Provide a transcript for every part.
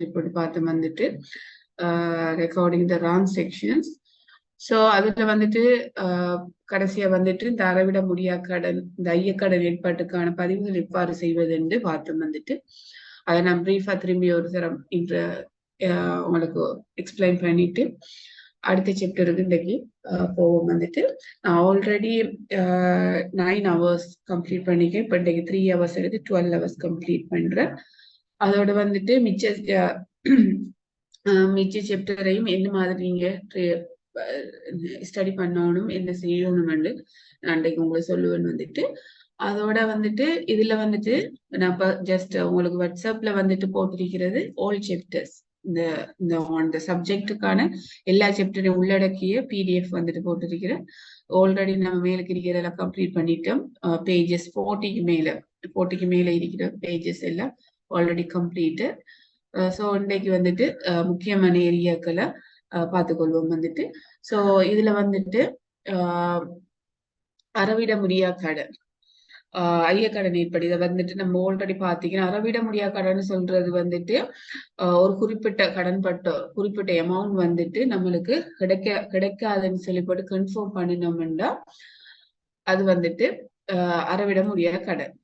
இப்படி பார்த்து வந்துட்டு recording the wrong sections. So அதுல வந்துட்டு கடைசியா வந்துட்டு இந்த அறவிட முடியா கடன், இந்த ஐயக்கடன் ஏற்பாட்டுக்கான பதிவுகள் எவ்வாறு செய்வது என்று பார்த்து வந்துட்டு அதை நான் பிரீஃபா திரும்பி ஒரு தரம் உங்களுக்கு எக்ஸ்பிளைன் பண்ணிட்டு அடுத்த சாப்டருக்கு இன்றைக்கு போவோம். வந்துட்டு நான் ஆல்ரெடி 9 hours கம்ப்ளீட் பண்ணிக்கேன். இப்போ இன்றைக்கு 3 hours எடுத்து 12 hours கம்ப்ளீட் பண்றேன். அதோட வந்துட்டு மிச்ச சாப்டரையும் என்ன மாதிரி நீங்க ஸ்டடி பண்ணணும், என்ன செய்யணும்னு நான் இன்றைக்கு உங்களுக்கு சொல்லுவேன். வந்துட்டு அதோட வந்துட்டு இதுல வந்துட்டு நான் ஜஸ்ட் உங்களுக்கு வாட்ஸ்அப்ல வந்துட்டு போட்டிருக்கிறது ஆல் சாப்டர்ஸ், இந்த சப்ஜெக்டுக்கான எல்லா சாப்டரையும் உள்ளடக்கிய PDF வந்துட்டு போட்டிருக்கிறேன். ஆல்ரெடி நம்ம மேலுக்கு இருக்கிறதெல்லாம் கம்ப்ளீட் பண்ணிட்டோம். பேஜஸ் 40க்கு மேல இருக்கிற பேஜஸ் எல்லாம் ஆல்ரெடி கம்ப்ளீட்டு. ஸோ இன்றைக்கு வந்துட்டு முக்கியமான ஏரியாக்களை பார்த்துக்கொள்வோம். வந்துட்டு ஸோ இதுல வந்துட்டு அறவிட முடியா கடன், ஐயக்கடன் ஏற்படு இதை வந்துட்டு நம்ம ஆல்ரெடி பார்த்தீங்கன்னா, அறவிட முடியா கடன் சொல்றது வந்துட்டு ஒரு குறிப்பிட்ட குறிப்பிட்ட அமௌண்ட் வந்துட்டு நம்மளுக்கு கிடைக்காதுன்னு சொல்லிப்பட்டு கன்ஃபார்ம் பண்ணினோம்னா அது வந்துட்டு அறவிட முடியாத கடன்.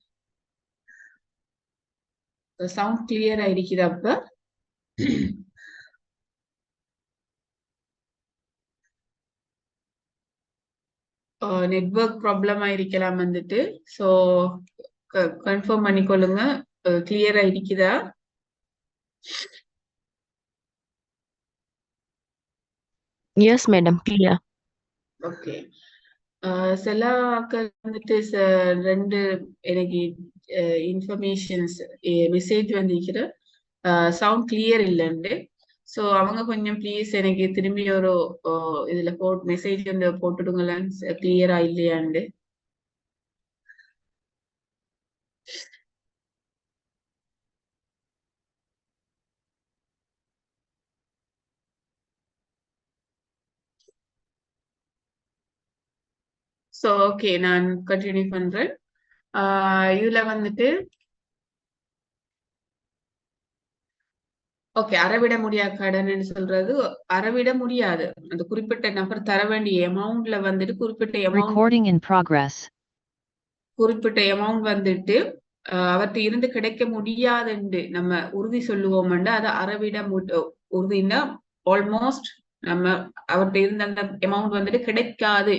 சவுண்ட் கிளியரா இருக்கிறப்ப நெட்வொர்க் ப்ராப்ளமா இருக்கலாம். வந்துட்டு ஸோ கன்ஃபார்ம் பண்ணிக்கொள்ளுங்க, கிளியரா இருக்குதா? Yes, madam, clear. ஓகே. சில ஆக்கள் வந்துட்டு ரெண்டு எனக்கு இன்ஃபர்மேஷன்ஸ் மெசேஜ் வந்திருக்கிற சவுண்ட் கிளியர் இல்லைன்னு. ஸோ அவங்க கொஞ்சம் ப்ளீஸ் எனக்கு திரும்பி ஒரு இதுல மெசேஜ் வந்து போட்டுடுங்களான்னு, கிளியரா இல்லையாண்டு. ஸோ ஓகே, நான் கண்டினியூ பண்றேன். இதுல வந்துட்டு ஓகே, அறவிட முடியாத கடன் சொல்றது அறவிட முடியாது. அந்த குறிப்பிட்ட நபர் தர வேண்டிய அமௌண்ட்ல வந்துட்டு குறிப்பிட்ட அமௌண்ட் வந்துட்டு அவர்கிட்ட இருந்து கிடைக்க முடியாதுன்னு நம்ம உறுதி சொல்லுவோம்னா அது அறவிட உறுதினா ஆல்மோஸ்ட் நம்ம அவர்கிட்ட இருந்து அந்த அமௌண்ட் வந்துட்டு கிடைக்காது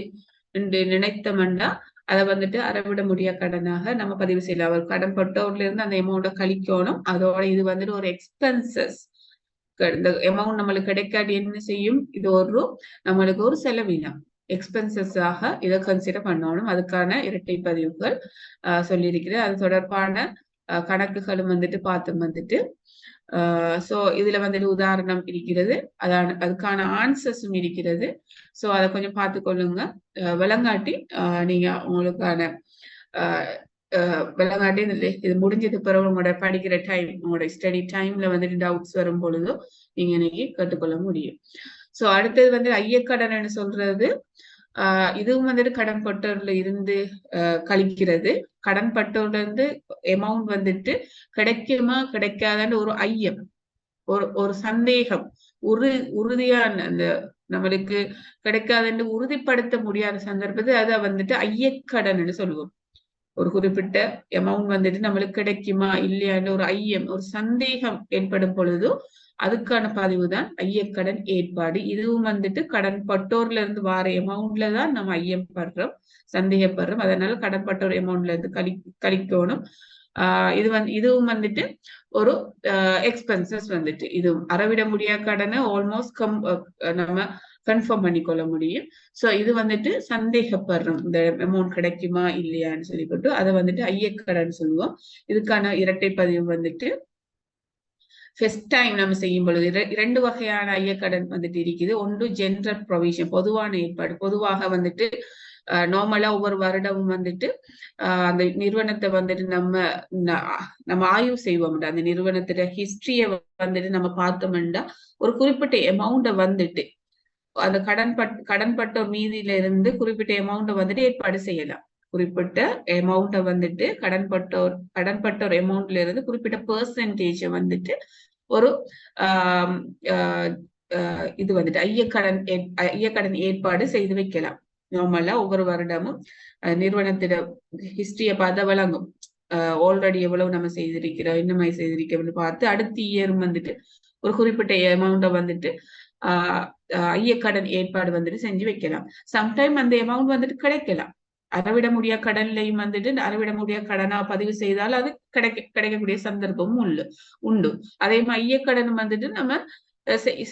என்று நினைத்தோம்னா அதை வந்துட்டு அறவிட முடியாத கடனாக நம்ம பதிவு செய்யலாம். அவர் கடன் பட்டவர்ல இருந்து அந்த அமௌண்ட்டை கழிக்கணும். அதோட இது வந்துட்டு ஒரு எக்ஸ்பென்சஸ். இந்த அமௌண்ட் நம்மளுக்கு கிடைக்காது என்ன செய்யும், இது நம்மளுக்கு ஒரு செலவினம், எக்ஸ்பென்சஸ் ஆக இதை கன்சிடர் பண்ணணும். அதுக்கான இரட்டை பதிவுகள் சொல்லியிருக்கிறேன். அது தொடர்பான கணக்குகளும் வந்துட்டு பார்த்து வந்துட்டு ஸோ இதுல வந்துட்டு உதாரணம் இருக்கிறது, அதுக்கான ஆன்சர்ஸும் இருக்கிறது. ஸோ அதை கொஞ்சம் பார்த்துக்கொள்ளுங்க. விளங்காட்டி நீங்க உங்களுக்கான விளங்காட்டி இது முடிஞ்சது பிறகு உங்களோட படிக்கிற டைம், உங்களோட ஸ்டடி டைம்ல வந்துட்டு டவுட்ஸ் வரும் பொழுதும் நீங்க இன்னைக்கு கற்றுக்கொள்ள முடியும். ஸோ அடுத்தது வந்து ஐயக்கடன் சொல்றது இதுவும் வந்துட்டு கடன் பட்டோர்ல இருந்து கழிக்கிறது. கடன் பட்டோர்ல இருந்து அமௌண்ட் வந்துட்டு கிடைக்குமா கிடைக்காதான்னு ஒரு ஐயம், ஒரு சந்தேகம், உறுதியான அந்த நம்மளுக்கு கிடைக்காதுன்னு உறுதிப்படுத்த முடியாத சந்தர்ப்பத்தை அதை வந்துட்டு ஐயக்கடன் சொல்லுவோம். ஒரு குறிப்பிட்ட அமௌண்ட் வந்துட்டு நம்மளுக்கு கிடைக்குமா இல்லையான்னு ஒரு ஐயம், ஒரு சந்தேகம் ஏற்படும் பொழுதும் அதுக்கான பதிவு தான் ஐயக்கடன் ஏற்பாடு. இதுவும் வந்துட்டு கடன் பட்டோர்ல இருந்து வார அமௌண்ட்ல தான் நம்ம ஐயம் படுறோம், சந்தேகப்படுறோம். அதனால கடன் பட்டோர் அமௌண்ட்ல இருந்து கழிக்கணும். இதுவும் வந்துட்டு ஒரு எக்ஸ்பென்சஸ் வந்துட்டு இதுவும் அறவிட முடியாத கடனை ஆல்மோஸ்ட் நம்ம கன்ஃபார்ம் பண்ணிக்கொள்ள முடியும். ஸோ இது வந்துட்டு சந்தேகப்படுறோம், இந்த அமௌண்ட் கிடைக்குமா இல்லையான்னு சொல்லிவிட்டு அதை வந்துட்டு ஐயக்கடன் சொல்லுவோம். இதுக்கான இரட்டை பதிவு வந்துட்டு ஃபர்ஸ்ட் டைம் நம்ம செய்யும் பொழுது 2 வகையான ஐயக்கடன் வந்துட்டு இருக்குது. ஒன்று ஜெனரல் ப்ரொவிஷன், பொதுவான ஏற்பாடு. பொதுவாக வந்துட்டு நார்மலா ஒவ்வொரு வருடமும் வந்துட்டு அந்த நிறுவனத்தை வந்துட்டு நம்ம ஆய்வு செய்வோம். அந்த நிறுவனத்தோட ஹிஸ்டரிய வந்துட்டு நம்ம பார்த்தோம்னா ஒரு குறிப்பிட்ட அமௌண்ட்டை வந்துட்டு அந்த கடன் பட்டோர் மீதியில இருந்து குறிப்பிட்ட அமௌண்ட்டை வந்துட்டு ஏற்பாடு செய்யலாம். குறிப்பிட்ட அமௌண்ட்டை வந்துட்டு கடன் பட்டோர் அமௌண்ட்ல இருந்து குறிப்பிட்ட பெர்சன்டேஜை வந்துட்டு ஒரு ஆஹ் இது வந்துட்டு ஐயக்கடன் ஏற்பாடு செய்து வைக்கலாம். நார்மலா ஒவ்வொரு வருடமும் நிறுவனத்திட ஹிஸ்டரியை பார்த்தா வழங்கும். ஆல்ரெடி எவ்வளவு நம்ம செய்திருக்கிறோம், என்ன மாதிரி செய்திருக்கோம்னு பார்த்து அடுத்த இயரும் வந்துட்டு ஒரு குறிப்பிட்ட அமௌண்ட்டை வந்துட்டு ஐயக்கடன் ஏற்பாடு வந்துட்டு செஞ்சு வைக்கலாம். சம்டைம் அந்த அமௌண்ட் வந்துட்டு கிடைக்கலாம். அறவிட முடியா கடன்லையும் வந்துட்டு அறவிட முடியா கடனா பதிவு செய்தால் அது கிடைக்கக்கூடிய சந்தர்ப்பமும் உண்டு. அதே மாதிரி ஐயக்கடன் வந்துட்டு நம்ம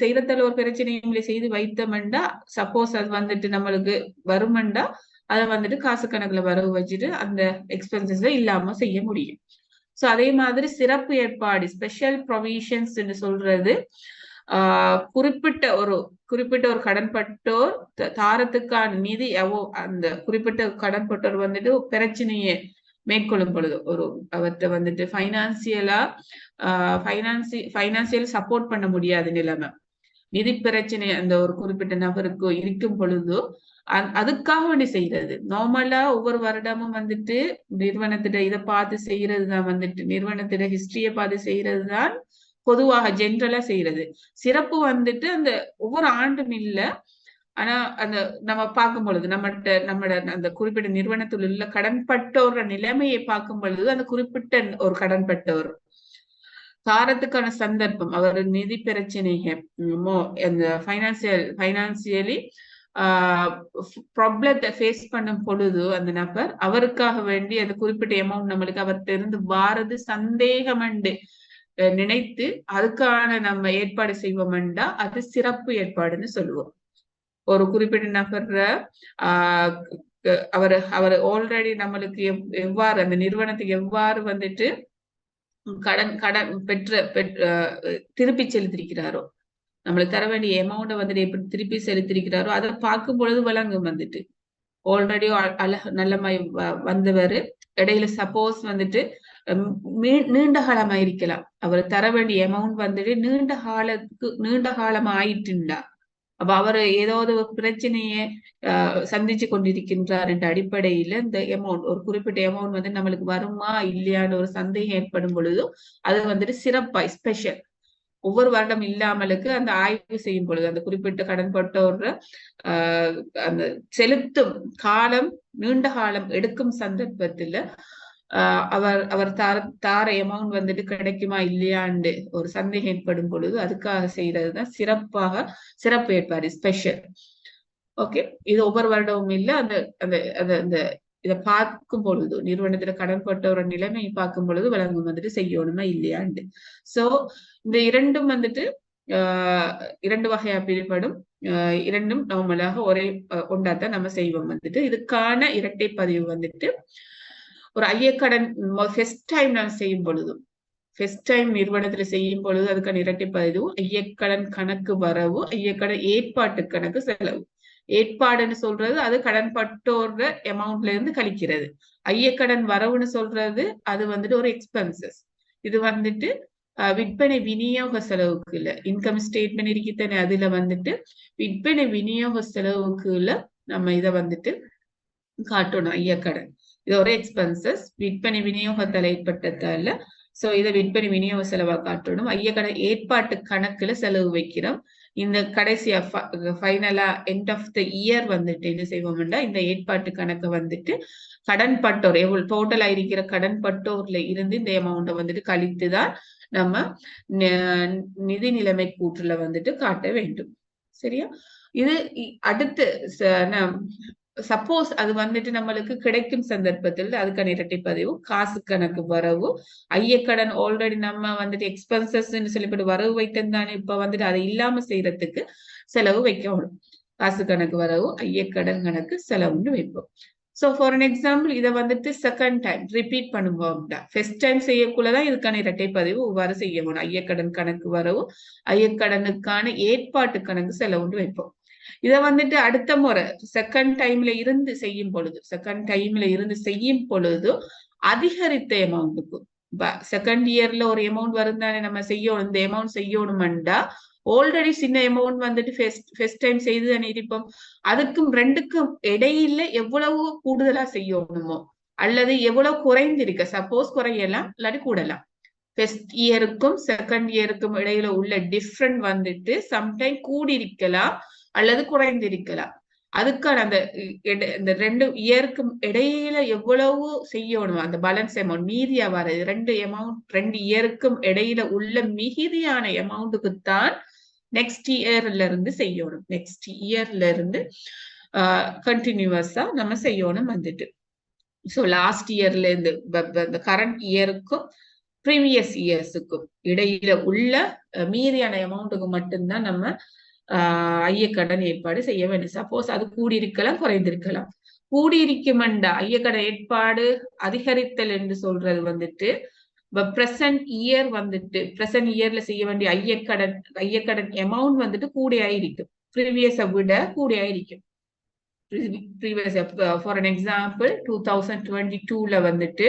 செய்யறதுல ஒரு பிரச்சனைகளை செய்து வைத்தோம்டா, சப்போஸ் அது வந்துட்டு நம்மளுக்கு வருமெண்டா அதை வந்துட்டு காசு கணக்குல வரவு வச்சுட்டு அந்த எக்ஸ்பென்சஸ் இல்லாம செய்ய முடியும். சோ அதே மாதிரி சிறப்பு ஏற்பாடு, ஸ்பெஷல் ப்ரொவிஷன்ஸ் சொல்றது குறிப்பிட்ட ஒரு கடன்பட்டோர் தாரத்துக்கான நிதி அந்த குறிப்பிட்ட கடன்பட்டோர் வந்துட்டு பிரச்சனையை மேற்கொள்ளும் பொழுது அவர்கிட்ட வந்துட்டு ஃபைனான்சியல் சப்போர்ட் பண்ண முடியாத நிலைமை, நிதி பிரச்சனை அந்த ஒரு குறிப்பிட்ட நபருக்கு இருக்கும் பொழுதோ அதுக்காக வேண்டி செய்யறது. நார்மலா ஒவ்வொரு வருடமும் வந்துட்டு நிறுவனத்திட இதை பார்த்து செய்யறதுதான் வந்துட்டு நிறுவனத்திட ஹிஸ்டரியை பார்த்து செய்யறதுதான் பொதுவாக ஜென்ரலா செய்யறது. சிறப்பு வந்துட்டு அந்த ஒவ்வொரு ஆண்டும் இல்ல, ஆனா அந்த நம்ம பார்க்கும் பொழுது நம்மளோட அந்த குறிப்பிட்ட நிறுவனத்தில் உள்ள கடன்பட்டோர நிலைமையை பார்க்கும் பொழுது அந்த குறிப்பிட்ட ஒரு கடன்பட்டோர் தாரத்துக்கான சந்தர்ப்பம், அவர் நிதி பிரச்சனைகள் அந்த ஃபைனான்சியலி ப்ராப்ளத்தை ஃபேஸ் பண்ணும் பொழுது அந்த நபர் அவருக்காக வேண்டி அந்த குறிப்பிட்ட அமௌண்ட் நம்மளுக்கு அவர்கிட்ட இருந்து வாரது சந்தேகம் நினைத்து அதுக்கான நம்ம ஏற்பாடு செய்வோம்டா அது சிறப்பு ஏற்பாடுன்னு சொல்லுவோம். ஒரு குறிப்பிட்ட நபர் அவர் ஆல்ரெடி நம்மளுக்கு எவ்வாறு அந்த நிறுவனத்துக்கு எவ்வாறு வந்துட்டு கடன் திருப்பி செலுத்திருக்கிறாரோ, நம்மளுக்கு தர வேண்டிய அமௌண்ட வந்துட்டு எப்படி திருப்பி செலுத்திருக்கிறாரோ அதை பார்க்கும் பொழுது வழங்கும் வந்துட்டு ஆல்ரெடி நல்லமாய் வந்தவர் இடையில சப்போஸ் வந்துட்டு நீண்ட காலமா இருக்கலாம், அவர் தர வேண்டிய அமௌண்ட் வந்துட்டு நீண்ட காலம் ஆயிட்டுண்டா, அப்ப அவர் ஏதாவது பிரச்சனையை சந்திச்சு கொண்டிருக்கின்றார் என்ற அடிப்படையில இந்த அமௌண்ட் ஒரு குறிப்பிட்ட அமௌண்ட் வந்து நம்மளுக்கு வருமா இல்லையான்னு ஒரு சந்தேகம் ஏற்படும் பொழுதும் அது வந்துட்டு சிறப்பா ஸ்பெஷல் ஒவ்வொரு வருடம் இல்லாமலுக்கு அந்த ஆய்வு செய்யும் பொழுது அந்த குறிப்பிட்ட கடன்பட்டோர் அந்த செலுத்தும் காலம் நீண்ட காலம் எடுக்கும் சந்தர்ப்பத்துல அவர் தார அமௌண்ட் வந்துட்டு கிடைக்குமா இல்லையாண்டு ஒரு சந்தேகம் ஏற்படும் பொழுது அதுக்காக செய்யறதுதான் சிறப்பு ஏற்பாடு, ஸ்பெஷல். ஓகே, இது ஒவ்வொரு வருடமும் இல்ல, அந்த அந்த அந்த இதை பார்க்கும் பொழுது நிறுவனத்துல கடன்பட்ட நிலைமையை பார்க்கும் பொழுது வழங்கும் வந்துட்டு செய்யணுமா இல்லையாண்டு. சோ இந்த இரண்டும் வந்துட்டு இரண்டு வகையா பிரிப்படும். இரண்டும் நார்மலாக ஒரே ஒன்றாத்தான் நம்ம செய்வோம் வந்துட்டு. இதுக்கான இரட்டை பதிவு வந்துட்டு ஒரு ஐயக்கடன் ஃபர்ஸ்ட் டைம் நம்ம செய்யும் பொழுதும் ஃபர்ஸ்ட் டைம் நிறுவனத்துல செய்யும் பொழுது அதுக்கான இரட்டை பதிவு ஐயக்கடன் கணக்கு வரவு, ஐயக்கடன் ஏற்பாட்டு கணக்கு செலவு. ஏற்பாடுன்னு சொல்றது அது கடன்பட்டோர் அமௌண்ட்ல இருந்து கழிக்கிறது. ஐயக்கடன் வரவுன்னு சொல்றது அது வந்துட்டு ஒரு எக்ஸ்பென்சஸ். இது வந்துட்டு விற்பனை விநியோக செலவுக்குள்ள இன்கம் ஸ்டேட்மெண்ட் இருக்கித்தானே, அதுல வந்துட்டு விற்பனை விநியோக செலவுக்குள்ள நம்ம இதை வந்துட்டு காட்டணும். ஐயக்கடன் இது ஒரு எக்ஸ்பென்சஸ், விற்பனை விநியோகத்தால் ஏற்பட்டதால சோ இதை விற்பனை விநியோக செலவா காட்டணும். ஐயக்கடன் ஏற்பாட்டு கணக்குல செலவு வைக்கிறோம். இந்த கடைசியா ஃபைனலா எண்ட் ஆஃப் த இயர் வந்துட்டு என்ன செய்வோம்னா இந்த ஏற்பாட்டு கணக்கு வந்துட்டு கடன்பட்டோர் எவ்வளவு டோட்டலா இருக்கிற கடன்பட்டோர்ல இருந்து இந்த அமௌண்ட்டை வந்துட்டு கழித்துதான் நம்ம நிதி நிலைமை கூற்றுல வந்துட்டு காட்ட வேண்டும். சரியா? இது அடுத்து சப்போஸ் அது வந்துட்டு நம்மளுக்கு கிடைக்கும் சந்தர்ப்பத்தில் அதுக்கான இரட்டை பதிவு காசு கணக்கு வரவு. ஐயக்கடன் ஆல்ரெடி நம்ம வந்துட்டு எக்ஸ்பென்சஸ் சொல்லிப்பட்டு வரவு வைத்ததானே, இப்ப வந்துட்டு அதை இல்லாம செய்யறதுக்கு செலவு வைக்கணும். காசு கணக்கு வரவு, ஐயக்கடன் கணக்கு செலவுன்னு வைப்போம். சோ ஃபார் அன் எக்ஸாம்பிள் இதை வந்துட்டு செகண்ட் டைம் ரிப்பீட் பண்ணுவோம். ஃபர்ஸ்ட் டைம் செய்யக்குள்ளதான் இதுக்கான இரட்டை பதிவு இவ்வாறு செய்யணும். ஐயக்கடன் கணக்கு வரவு, ஐயக்கடனுக்கான ஏற்பாட்டு கணக்கு செலவுன்னு வைப்போம். இத வந்துட்டு அடுத்த முறை செகண்ட் டைம்ல இருந்து செய்யும் பொழுது அதிகரித்த அமௌண்ட்டுக்கு செகண்ட் இயர்ல ஒரு அமௌண்ட் வரும் தானே நம்ம செய்யணும். இந்த அமௌண்ட் செய்யணும்டா ஆல்ரெடி சின்ன அமௌண்ட் வந்துட்டு ஃபர்ஸ்ட் டைம் செய்து தானே இருப்போம். அதுக்கும் ரெண்டுக்கும் இடையில எவ்வளவு கூடுதலா செய்யணுமோ அல்லது எவ்வளவு குறைந்திருக்க, சப்போஸ் குறையலாம் இல்லாட்டி கூடலாம். ஃபர்ஸ்ட் இயருக்கும் செகண்ட் இயருக்கும் இடையில உள்ள டிஃப்ரெண்ட் வந்துட்டு சம்டைம் கூடியிருக்கலாம் அல்லது குறைந்திருக்கலாம். அதுக்கான அந்த இந்த 2 இயருக்கும் இடையில எவ்வளவு செய்யணும் அந்த பேலன்ஸ் அமௌண்ட் மீதியா வர்றது 2 இயருக்கும் இடையில உள்ள மிகுதியான அமௌண்ட்டுக்கு தான் நெக்ஸ்ட் இயர்ல இருந்து செய்யணும். நெக்ஸ்ட் இயர்ல இருந்து கண்டினியூவஸா நம்ம செய்யணும் வந்துட்டு. ஸோ லாஸ்ட் இயர்ல இருந்து இந்த கரண்ட் இயருக்கும் ப்ரீவியஸ் இயர்ஸுக்கும் இடையில உள்ள மீதியான அமௌண்ட்டுக்கு மட்டும்தான் நம்ம ஐயக்கடன் ஏற்பாடு செய்ய வேண்டும். சப்போஸ் அது கூடியிருக்கலாம் குறைந்திருக்கலாம். கூடியிருக்குமெண்டா ஐயக்கடன் ஏற்பாடு அதிகரித்தல் என்று சொல்றது வந்துட்டு பிரசன்ட் இயர் வந்துட்டு பிரசன்ட் இயர்ல செய்ய வேண்டிய ஐயக்கடன் அமௌண்ட் வந்துட்டு கூடியாயிருக்கும். ப்ரீவியஸை விட கூடியாயிருக்கும். ஃபார் அன் எக்ஸாம்பிள் 2022ல வந்துட்டு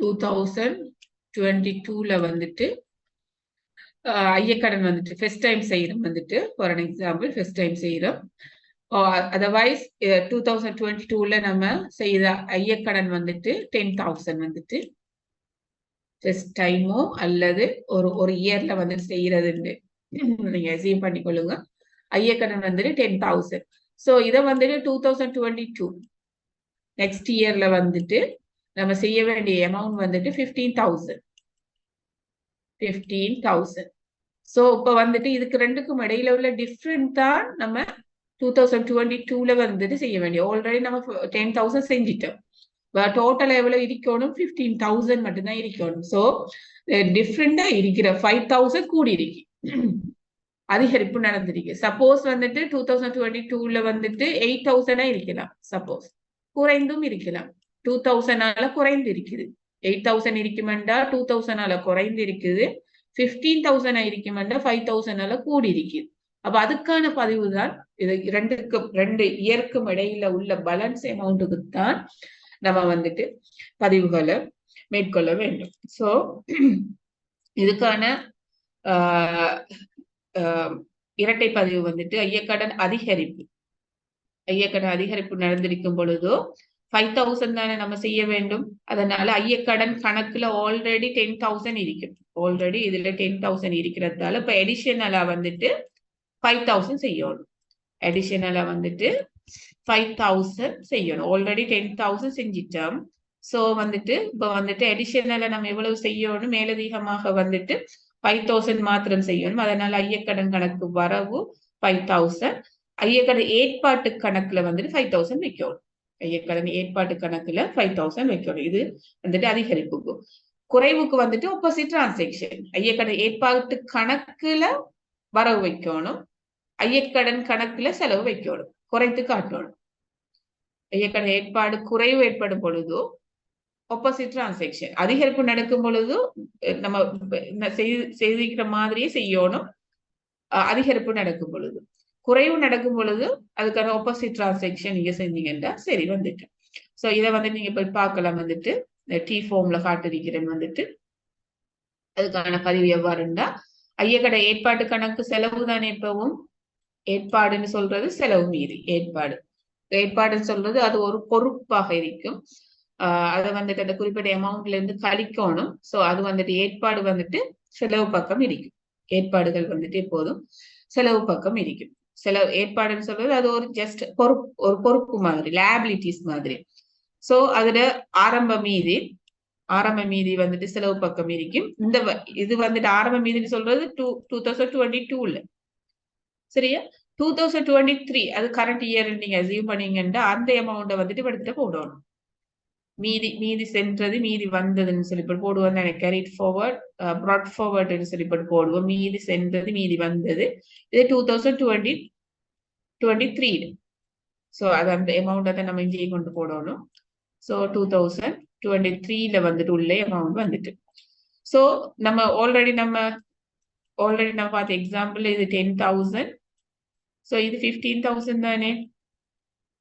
2022ல வந்துட்டு ஐயக்கடன் வந்துட்டு ஃபர்ஸ்ட் டைம் செய்யறோம் வந்துட்டு for an example first time செய்யறோம். அதர்வைஸ் 2022ல நம்ம செய்த ஐயக்கடன் வந்துட்டு 10,000 வந்துட்டு ஃபர்ஸ்ட் டைமோ அல்லது ஒரு இயர்ல வந்துட்டு செய்யறதுன்னு நீங்க அசியூம் பண்ணிக்கொள்ளுங்க. ஐயக்கடன் வந்துட்டு 10,000. ஸோ இதை வந்துட்டு 2022 நெக்ஸ்ட் இயர்ல வந்துட்டு நம்ம செய்ய வேண்டிய அமௌண்ட் வந்துட்டு 15,000. ஸோ இப்ப வந்துட்டு இதுக்கு ரெண்டுக்கும் இடையில உள்ள டிஃப்ரெண்ட் தான் நம்ம 2022ல வந்துட்டு செய்ய வேண்டிய. ஆல்ரெடி நம்ம 10,000 செஞ்சிட்டோம். டோட்டல் எவ்வளவு இருக்கணும் 15,000 மட்டும்தான் இருக்கணும். ஸோ டிஃப்ரெண்டா இருக்கிற 5,000 கூடி இருக்கு, அதிகரிப்பு நடந்திருக்கு. சப்போஸ் வந்துட்டு 2022ல வந்துட்டு 8,000 இருக்கலாம், சப்போஸ் குறைந்தும் இருக்கலாம். 2,000 குறைந்து இருக்குது. 8,000 இருக்குமெண்டா 2,000 குறைந்து இருக்குது. 15,000 இருக்குமெண்டா 5,000 கூடி இருக்குது. அப்ப அதுக்கான பதிவு தான் இது. 2 இயருக்கும் இடையில உள்ள பேலன்ஸ் அமௌண்ட்டுக்கு தான் நம்ம வந்துட்டு பதிவுகளை மேற்கொள்ள வேண்டும். ஸோ இதுக்கான இரட்டை பதிவு வந்துட்டு ஐயக்கடன் அதிகரிப்பு நடந்திருக்கும் பொழுதோ 5,000 தானே நம்ம செய்ய வேண்டும். அதனால ஐயக்கடன் கணக்குல ஆல்ரெடி 10,000 இருக்கும். ஆல்ரெடி இதுல 10,000 இருக்கிறதால இப்ப அடிஷனலா வந்துட்டு 5,000 செய்யணும். அடிஷனலா வந்துட்டு 5,000 செய்யணும். ஆல்ரெடி 10,000 செஞ்சிட்டோம். சோ வந்துட்டு இப்ப வந்துட்டு அடிஷனலா நம்ம எவ்வளவு செய்யணும், மேலதிகமாக வந்துட்டு 5,000 மாத்திரம் செய்யணும். அதனால ஐயக்கடன் கணக்கு வரவு 5,000. ஐயக்கடன் ஏற்பாட்டு கணக்குல வந்துட்டு 5,000 வைக்கணும். ஐயக்கடன் ஏற்பாட்டு கணக்குல 5,000 வைக்கணும். இது வந்துட்டு அதிகரிப்புக்கு. குறைவுக்கு வந்துட்டு ஆப்போசிட் டிரான்சாக்ஷன். ஐயக்கடன் ஏற்பாட்டு கணக்குல வரவு வைக்கணும், ஐயக்கடன் கணக்குல செலவு வைக்கணும், குறைத்து காட்டணும். ஐயக்கடன் ஏற்பாடு குறைவு ஏற்படும் பொழுதோ ஆப்போசிட் டிரான்சாக்ஷன். அதிகரிப்பு நடக்கும் பொழுது நம்ம செய்திருக்கிற மாதிரியே செய்யணும். அதிகரிப்பு நடக்கும் பொழுது, குறைவு நடக்கும் பொழுது அதுக்கான ஆப்போசிட் டிரான்சாக்ஷன் நீங்க செஞ்சீங்கன்னா சரி வந்துட்டு. ஸோ இதை வந்து நீங்க போய் பார்க்கலாம் வந்துட்டு டி ஃபார்ம்ல காட்டிருக்கிறேன் வந்துட்டு. அதுக்கான பதிவு எவ்வாறுண்டா ஐயக்கடன் ஏற்பாட்டு கணக்கு செலவு தானே. எப்பவும் ஏற்பாடுன்னு சொல்றது செலவு மீறி ஏற்பாடுன்னு சொல்றது அது ஒரு பொறுப்பாக இருக்கும். அதை வந்துட்டு அந்த குறிப்பிட்ட அமௌண்ட்ல இருந்து கழிக்கணும். ஸோ அது வந்துட்டு ஏற்பாடு வந்துட்டு செலவு பக்கம் இருக்கும். ஏற்பாடுகள் வந்துட்டு எப்போதும் செலவு பக்கம் இருக்கும். ஏற்பாடுன்னு சொல்றது அது ஒரு ஜஸ்ட் பொறுப்பு மாதிரி, லியாபிலிட்டிஸ் மாதிரி. சோ அதுல ஆரம்ப மீதி வந்துட்டு செலவு பக்கம் இருக்கும். இது வந்துட்டு ஆரம்ப மீதின்னு சொல்றது 2022ல சரியா. 2023 அது கரண்ட் இயர் நீங்க அசியூம் பண்ணீங்கன்னா அந்த அமௌண்ட்டை வந்துட்டு எடுத்துட்டு போடணும். மீதி சென்றது மீதி வந்ததுன்னு சொல்லி போடுவோம் தானே. கேரிட் ஃபார்வர்ட், ப்ராட் ஃபார்வர்ட்னு சொல்லி போடுவோம். மீதி சென்றது மீதி வந்தது. இது 2023. ஸோ அது அந்த அமௌண்ட்டை தான் நம்ம இங்கே கொண்டு போடணும். ஸோ 2023ல வந்துட்டு உள்ள அமௌண்ட் வந்துட்டு. ஸோ நம்ம ஆல்ரெடி நம்ம பார்த்த எக்ஸாம்பிள் இது 10,000. ஸோ இது 15,000 தானே.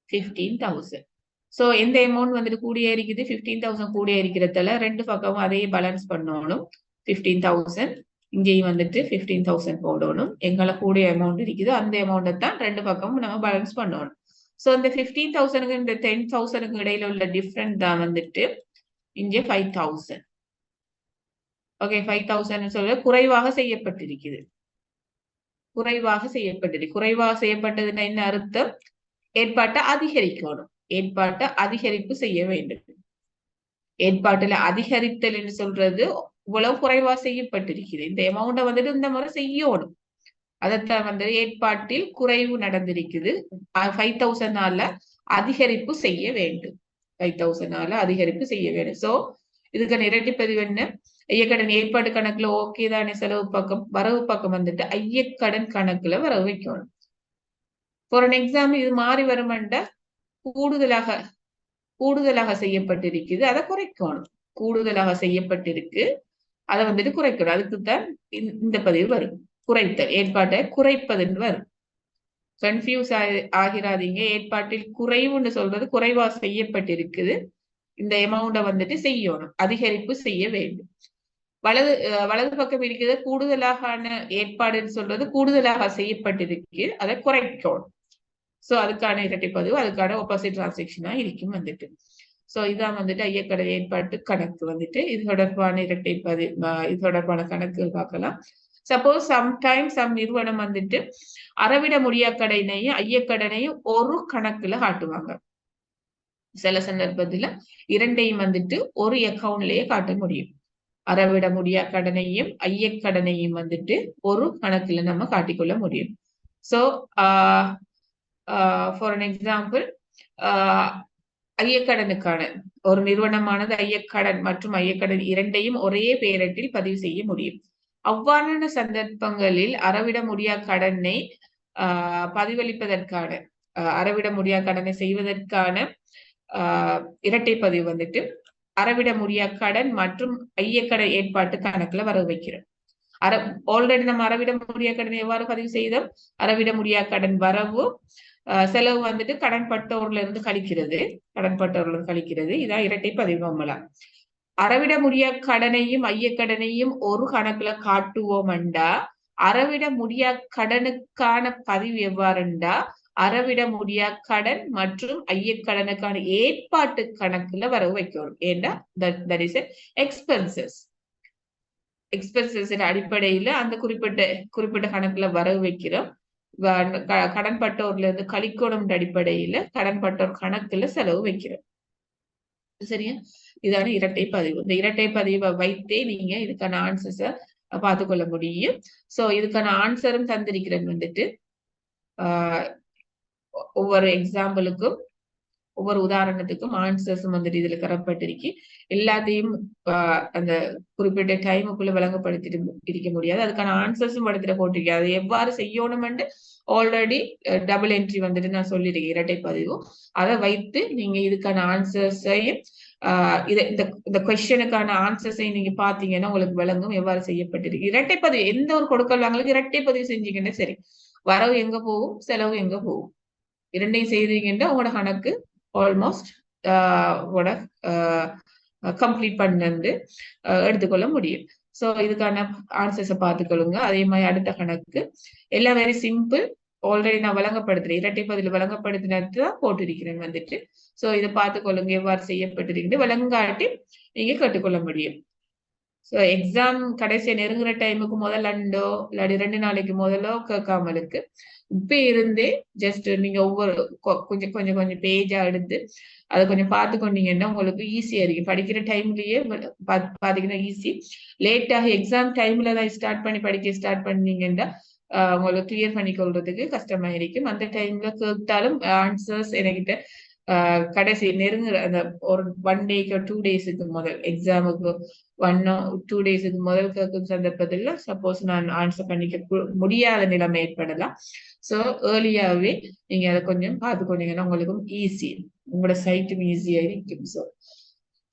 15,000. ஸோ எந்த அமௌண்ட் வந்துட்டு கூடியே இருக்குது 15,000 கூடியே இருக்கிறதால ரெண்டு பக்கமும் அதே பேலன்ஸ் பண்ணணும். 15,000 இங்கேயும் வந்துட்டு 15,000 போடணும். எங்களை கூடிய அமௌண்ட் இருக்குது அந்த அமௌண்ட்டை தான் ரெண்டு பக்கமும் நம்ம பேலன்ஸ் பண்ணணும். ஸோ இந்த 15,000க்கு இந்த 10,000க்கு இடையில உள்ள டிஃப்ரெண்ட் தான் வந்துட்டு இங்கே 5,000. ஓகே 5000 சொல்ல குறைவாக செய்யப்பட்டிருக்குது. குறைவாக செய்யப்பட்டிருக்கு. குறைவாக செய்யப்பட்டதுன்னா என்ன அர்த்தம்? ஏற்பாட்டை அதிகரிக்கணும். ஏற்பாட்டை அதிகரிப்பு செய்ய வேண்டும். ஏற்பாட்டுல அதிகரித்தல் என்று சொல்றது இவ்வளவு குறைவா செய்யப்பட்டிருக்குது. இந்த அமௌண்ட வந்துட்டு இந்த முறை செய்யணும். அதைத்தான் வந்து ஏற்பாட்டில் குறைவு நடந்திருக்குது. 5000 அதிகரிப்பு செய்ய வேண்டும். 5000 அதிகரிப்பு செய்ய வேண்டும். சோ இதுக்கான இரட்டிப்பதிவு என்ன? ஐயக்கடன் ஏற்பாடு கணக்குல ஓகே தானே, செலவு பக்கம். வரவு பக்கம் வந்துட்டு ஐயக்கடன் கணக்குல வரவு வைக்கணும். ஃபார் அன் எக்ஸாம்பிள் இது மாறி வருமெண்டா கூடுதலாக செய்யப்பட்டிருக்குது, அதை குறைக்கணும். கூடுதலாக செய்யப்பட்டிருக்கு, அதை வந்துட்டு குறைக்கணும். அதுக்குத்தான் இந்த பதிவு வரும். குறைத்தல், ஏற்பாட்டை குறைப்பதுன்னு வரும். கன்ஃபியூஸ் ஆகிறாதீங்க. ஏற்பாட்டில் குறைவுன்னு சொல்றது குறைவா செய்யப்பட்டிருக்குது, இந்த அமௌண்ட வந்துட்டு செய்யணும், அதிகரிப்பு செய்ய வேண்டும். வலது பக்கம் இருக்கிறது கூடுதலான ஏற்பாடுன்னு சொல்றது கூடுதலாக செய்யப்பட்டிருக்கு, அதை குறைக்கணும். சோ அதுக்கான இரட்டைப்பதிவு, அதுக்கான ஆப்போசிட் டிரான்சாக்ஷனா இருக்கும் வந்துட்டு. சோ இதான் வந்துட்டு ஐயக்கடன் ஏற்பாட்டு கணக்கு வந்துட்டு. இது தொடர்பான இரட்டைப்பதிவு, இது தொடர்பான கணக்குகள் பார்க்கலாம். சப்போஸ் சம்டைம் சம் நிறுவனம் வந்துட்டு அறவிட முடியா கடனையும் ஐயக்கடனையும் ஒரு கணக்குல காட்டுவாங்க. சில சந்தர்ப்பத்துல இரண்டையும் வந்துட்டு ஒரு அக்கௌண்ட்லயே காட்ட முடியும். அறவிட முடியா கடனையும் ஐயக்கடனையும் வந்துட்டு ஒரு கணக்குல நம்ம காட்டிக்கொள்ள முடியும். சோ ஃபார் அன் எக்ஸாம்பிள், ஐயக்கடனுக்கான ஒரு நிறுவனமானது ஐயக்கடன் மற்றும் ஐயக்கடன் இரண்டையும் ஒரே பேரட்டில் பதிவு செய்ய முடியும். அவ்வாறான சந்தர்ப்பங்களில் அறவிட முடியா கடனை பதிவளிப்பதற்கான, அறவிட முடியா கடனை செய்வதற்கான இரட்டை பதிவு வந்துட்டு அறவிட முடியா கடன் மற்றும் ஐயக்கடன் ஏற்பாட்டு கணக்குல வரவு வைக்கிறோம். ஆல்ரெடி நம்ம அறவிட முடியா கடனை எவ்வாறு பதிவு செய்தோம்? அறவிட முடியா கடன் வரவு, செலவு வந்துட்டு கடன்பட்டோர்ல இருந்து கழிக்கிறது. இதான் இரட்டை பதிவு. நம்மளா அறவிட முடியா கடனையும் ஐயக்கடனையும் ஒரு கணக்குல காட்டுவோம்டா, அறவிட முடியா கடனுக்கான பதிவு எவ்வாறுண்டா அறவிட முடியா கடன் மற்றும் ஐயக்கடனுக்கான ஏற்பாட்டு கணக்குல வரவு வைக்கணும். ஏண்டா தட் இஸ் எக்ஸ்பென்சஸ் அடிப்படையில அந்த குறிப்பிட்ட கணக்குல வரவு வைக்கிறோம். கடன்பட்டோர்ல இருந்து கழிக்கணும் அடிப்படையில கடன்பட்டோர் கணக்குல செலவு வைக்கிறோம். சரியா? இதான இரட்டை பதிவு. இந்த இரட்டை பதிவை வைத்தே நீங்க இதுக்கான ஆன்சர்ஸ பார்த்துக்கொள்ள முடியும். சோ இதுக்கான ஆன்சரும் தந்திருக்கிறேன் வந்துட்டு. ஒவ்வொரு எக்ஸாம்பிளுக்கும் ஒவ்வொரு உதாரணத்துக்கும் ஆன்சர்ஸும் வந்துட்டு இதுல தரப்பட்டிருக்கு. எல்லாத்தையும் அந்த குறிப்பிட்ட டைமுக்குள்ள விளங்கப்படுத்திட்டு இருக்க முடியாது. அதுக்கான ஆன்சர்ஸும் படத்துல போட்டிருக்கேன். அதை எவ்வாறு செய்யணும்னு ஆல்ரெடி டபுள் என்ட்ரி வந்துட்டு நான் சொல்லியிருக்கேன், இரட்டை பதிவு. அதை வைத்து நீங்க இதுக்கான ஆன்சர்ஸையும் இந்த கொஸ்டினுக்கான ஆன்சர்ஸையும் நீங்க பாத்தீங்கன்னா உங்களுக்கு விளங்கும் எவ்வாறு செய்யப்பட்டிருக்கு. இரட்டை பதிவு எந்த ஒரு கொடுக்கல் வாங்கலுக்கு இரட்டை பதிவு செஞ்சீங்கன்னா சரி, வரவு எங்க போகும், செலவு எங்க போகும், இரண்டையும் செய்தீங்கன்னா உங்களோட கணக்கு ஆல்மோஸ்ட் கம்ப்ளீட் பண்ணு எடுத்துக்கொள்ள முடியும். சோ இதுக்கான ஆன்சர்ஸை பார்த்துக்கொள்ளுங்க. அதே மாதிரி அடுத்த கணக்கு எல்லாம் வெரி சிம்பிள். ஆல்ரெடி நான் விளங்கப்படுத்துறேன், இரட்டை பதில் விளங்கப்படுத்தினதான் போட்டிருக்கிறேன் வந்துட்டு. சோ இதை பார்த்துக்கொள்ளுங்க எவ்வாறு செய்யப்பட்டிருக்கு. விளங்காட்டி நீங்க கற்றுக்கொள்ள முடியும். சோ எக்ஸாம் கடைசியா நெருங்குற டைமுக்கு முதல் அண்டோ இல்லாட்டி 2 நாளைக்கு முதலோ கேட்காமலுக்கு இப்ப இருந்தே ஜஸ்ட் நீங்க ஒவ்வொரு கொஞ்சம் பேஜா எடுத்து அதை கொஞ்சம் பார்த்து கொண்டீங்கன்னா உங்களுக்கு ஈஸியா இருக்கு. படிக்கிற டைம்லயே பாத்தீங்கன்னா ஈஸி. லேட்டாக எக்ஸாம் டைம்ல தான் ஸ்டார்ட் பண்ணீங்கன்னா உங்களுக்கு கிளியர் பண்ணி கொள்றதுக்கு கஷ்டமா இருக்கும். அந்த டைம்ல கேட்டாலும் ஆன்சர்ஸ் என்கிட்ட கடைசி நெருங்குற அந்த ஒரு 1 டேக்கு 2 டேஸுக்கு முதல், எக்ஸாமுக்கு 1 or 2 டேஸுக்கு முதல் கேட்கும் சந்தர்ப்பத்துல சப்போஸ் நான் ஆன்சர் பண்ணிக்க முடியாத நிலைமை ஏற்படலாம். சோ ஏர்லியாவே நீங்க அதை கொஞ்சம் பார்த்துக்கொண்டீங்கன்னா உங்களுக்கும் ஈஸி, உங்களோட சைட்டும் ஈஸியா இருக்கும்.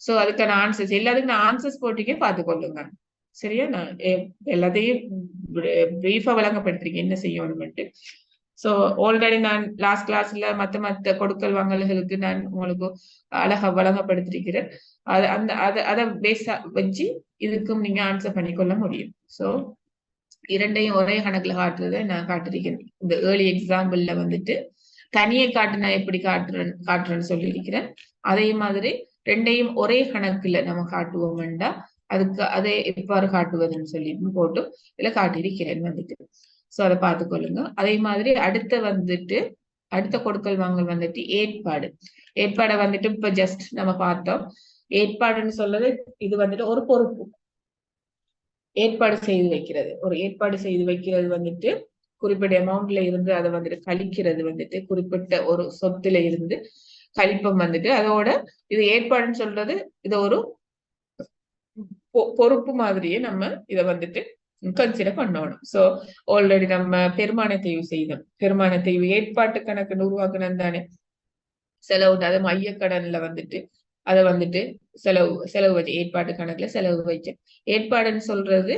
சோ அதுக்கான ஆன்சர்ஸ் எல்லாத்துக்கும் நான் ஆன்சர்ஸ் போட்டிக்கே பார்த்துக்கொள்ளுங்க. சரியா? நான் எல்லாத்தையும் பிரீஃபா விளங்கப்படுத்திருக்கேன் என்ன செய்யணும்ட்டு. சோ ஆல்ரெடி நான் லாஸ்ட் கிளாஸ்ல மத்த கொடுக்கல் வாங்கல்களுக்கு நான் உங்களுக்கு அழகா வழங்கப்படுத்திருக்கிறேன். அதை பேஸா வச்சு இதுக்கும் நீங்க ஆன்சர் பண்ணிக்கொள்ள முடியும். சோ இரண்டையும் ஒரே கணக்குல காட்டுறதை நான் காட்டிருக்கேன். இந்த ஏர்லி எக்ஸாம்பிள்ல வந்துட்டு தனியை காட்டு நான் எப்படி காட்டுறேன்னு சொல்லியிருக்கிறேன். அதே மாதிரி ரெண்டையும் ஒரே கணக்குல நம்ம காட்டுவோம்டா அதுக்கு அதை எவ்வாறு காட்டுவதுன்னு சொல்லி போட்டு இதுல காட்டியிருக்கிறேன் வந்துட்டு. சோ அதை பார்த்துக்கொள்ளுங்க. அதே மாதிரி அடுத்த கொடுக்கல் வாங்கல் வந்துட்டு ஏற்பாடை வந்துட்டு இப்ப ஜஸ்ட் நம்ம பார்த்தோம். ஏற்பாடுன்னு சொல்றது இது வந்துட்டு ஒரு பொறுப்பு. ஏற்பாடு செய்து வைக்கிறது வந்துட்டு குறிப்பிட்ட அமௌண்ட்ல இருந்து அதை வந்துட்டு கழிக்கிறது வந்துட்டு குறிப்பிட்ட ஒரு சொத்துல இருந்து கழிப்பம் வந்துட்டு அதோட இது ஏற்பாடுன்னு சொல்றது இது ஒரு பொறுப்பு மாதிரியே நம்ம இதை வந்துட்டு கன்சிடர் பண்ணணும். சோ ஆல்ரெடி நம்ம பெருமான தெய்வு ஏற்பாட்டு கணக்குன்னு உருவாக்கணும் தானே. செலவு அது மையக்கடன்ல வந்துட்டு அதை வந்துட்டு செலவு வச்சு ஏற்பாட்டு கணக்குல செலவு வச்சு ஏற்பாடுன்னு சொல்றது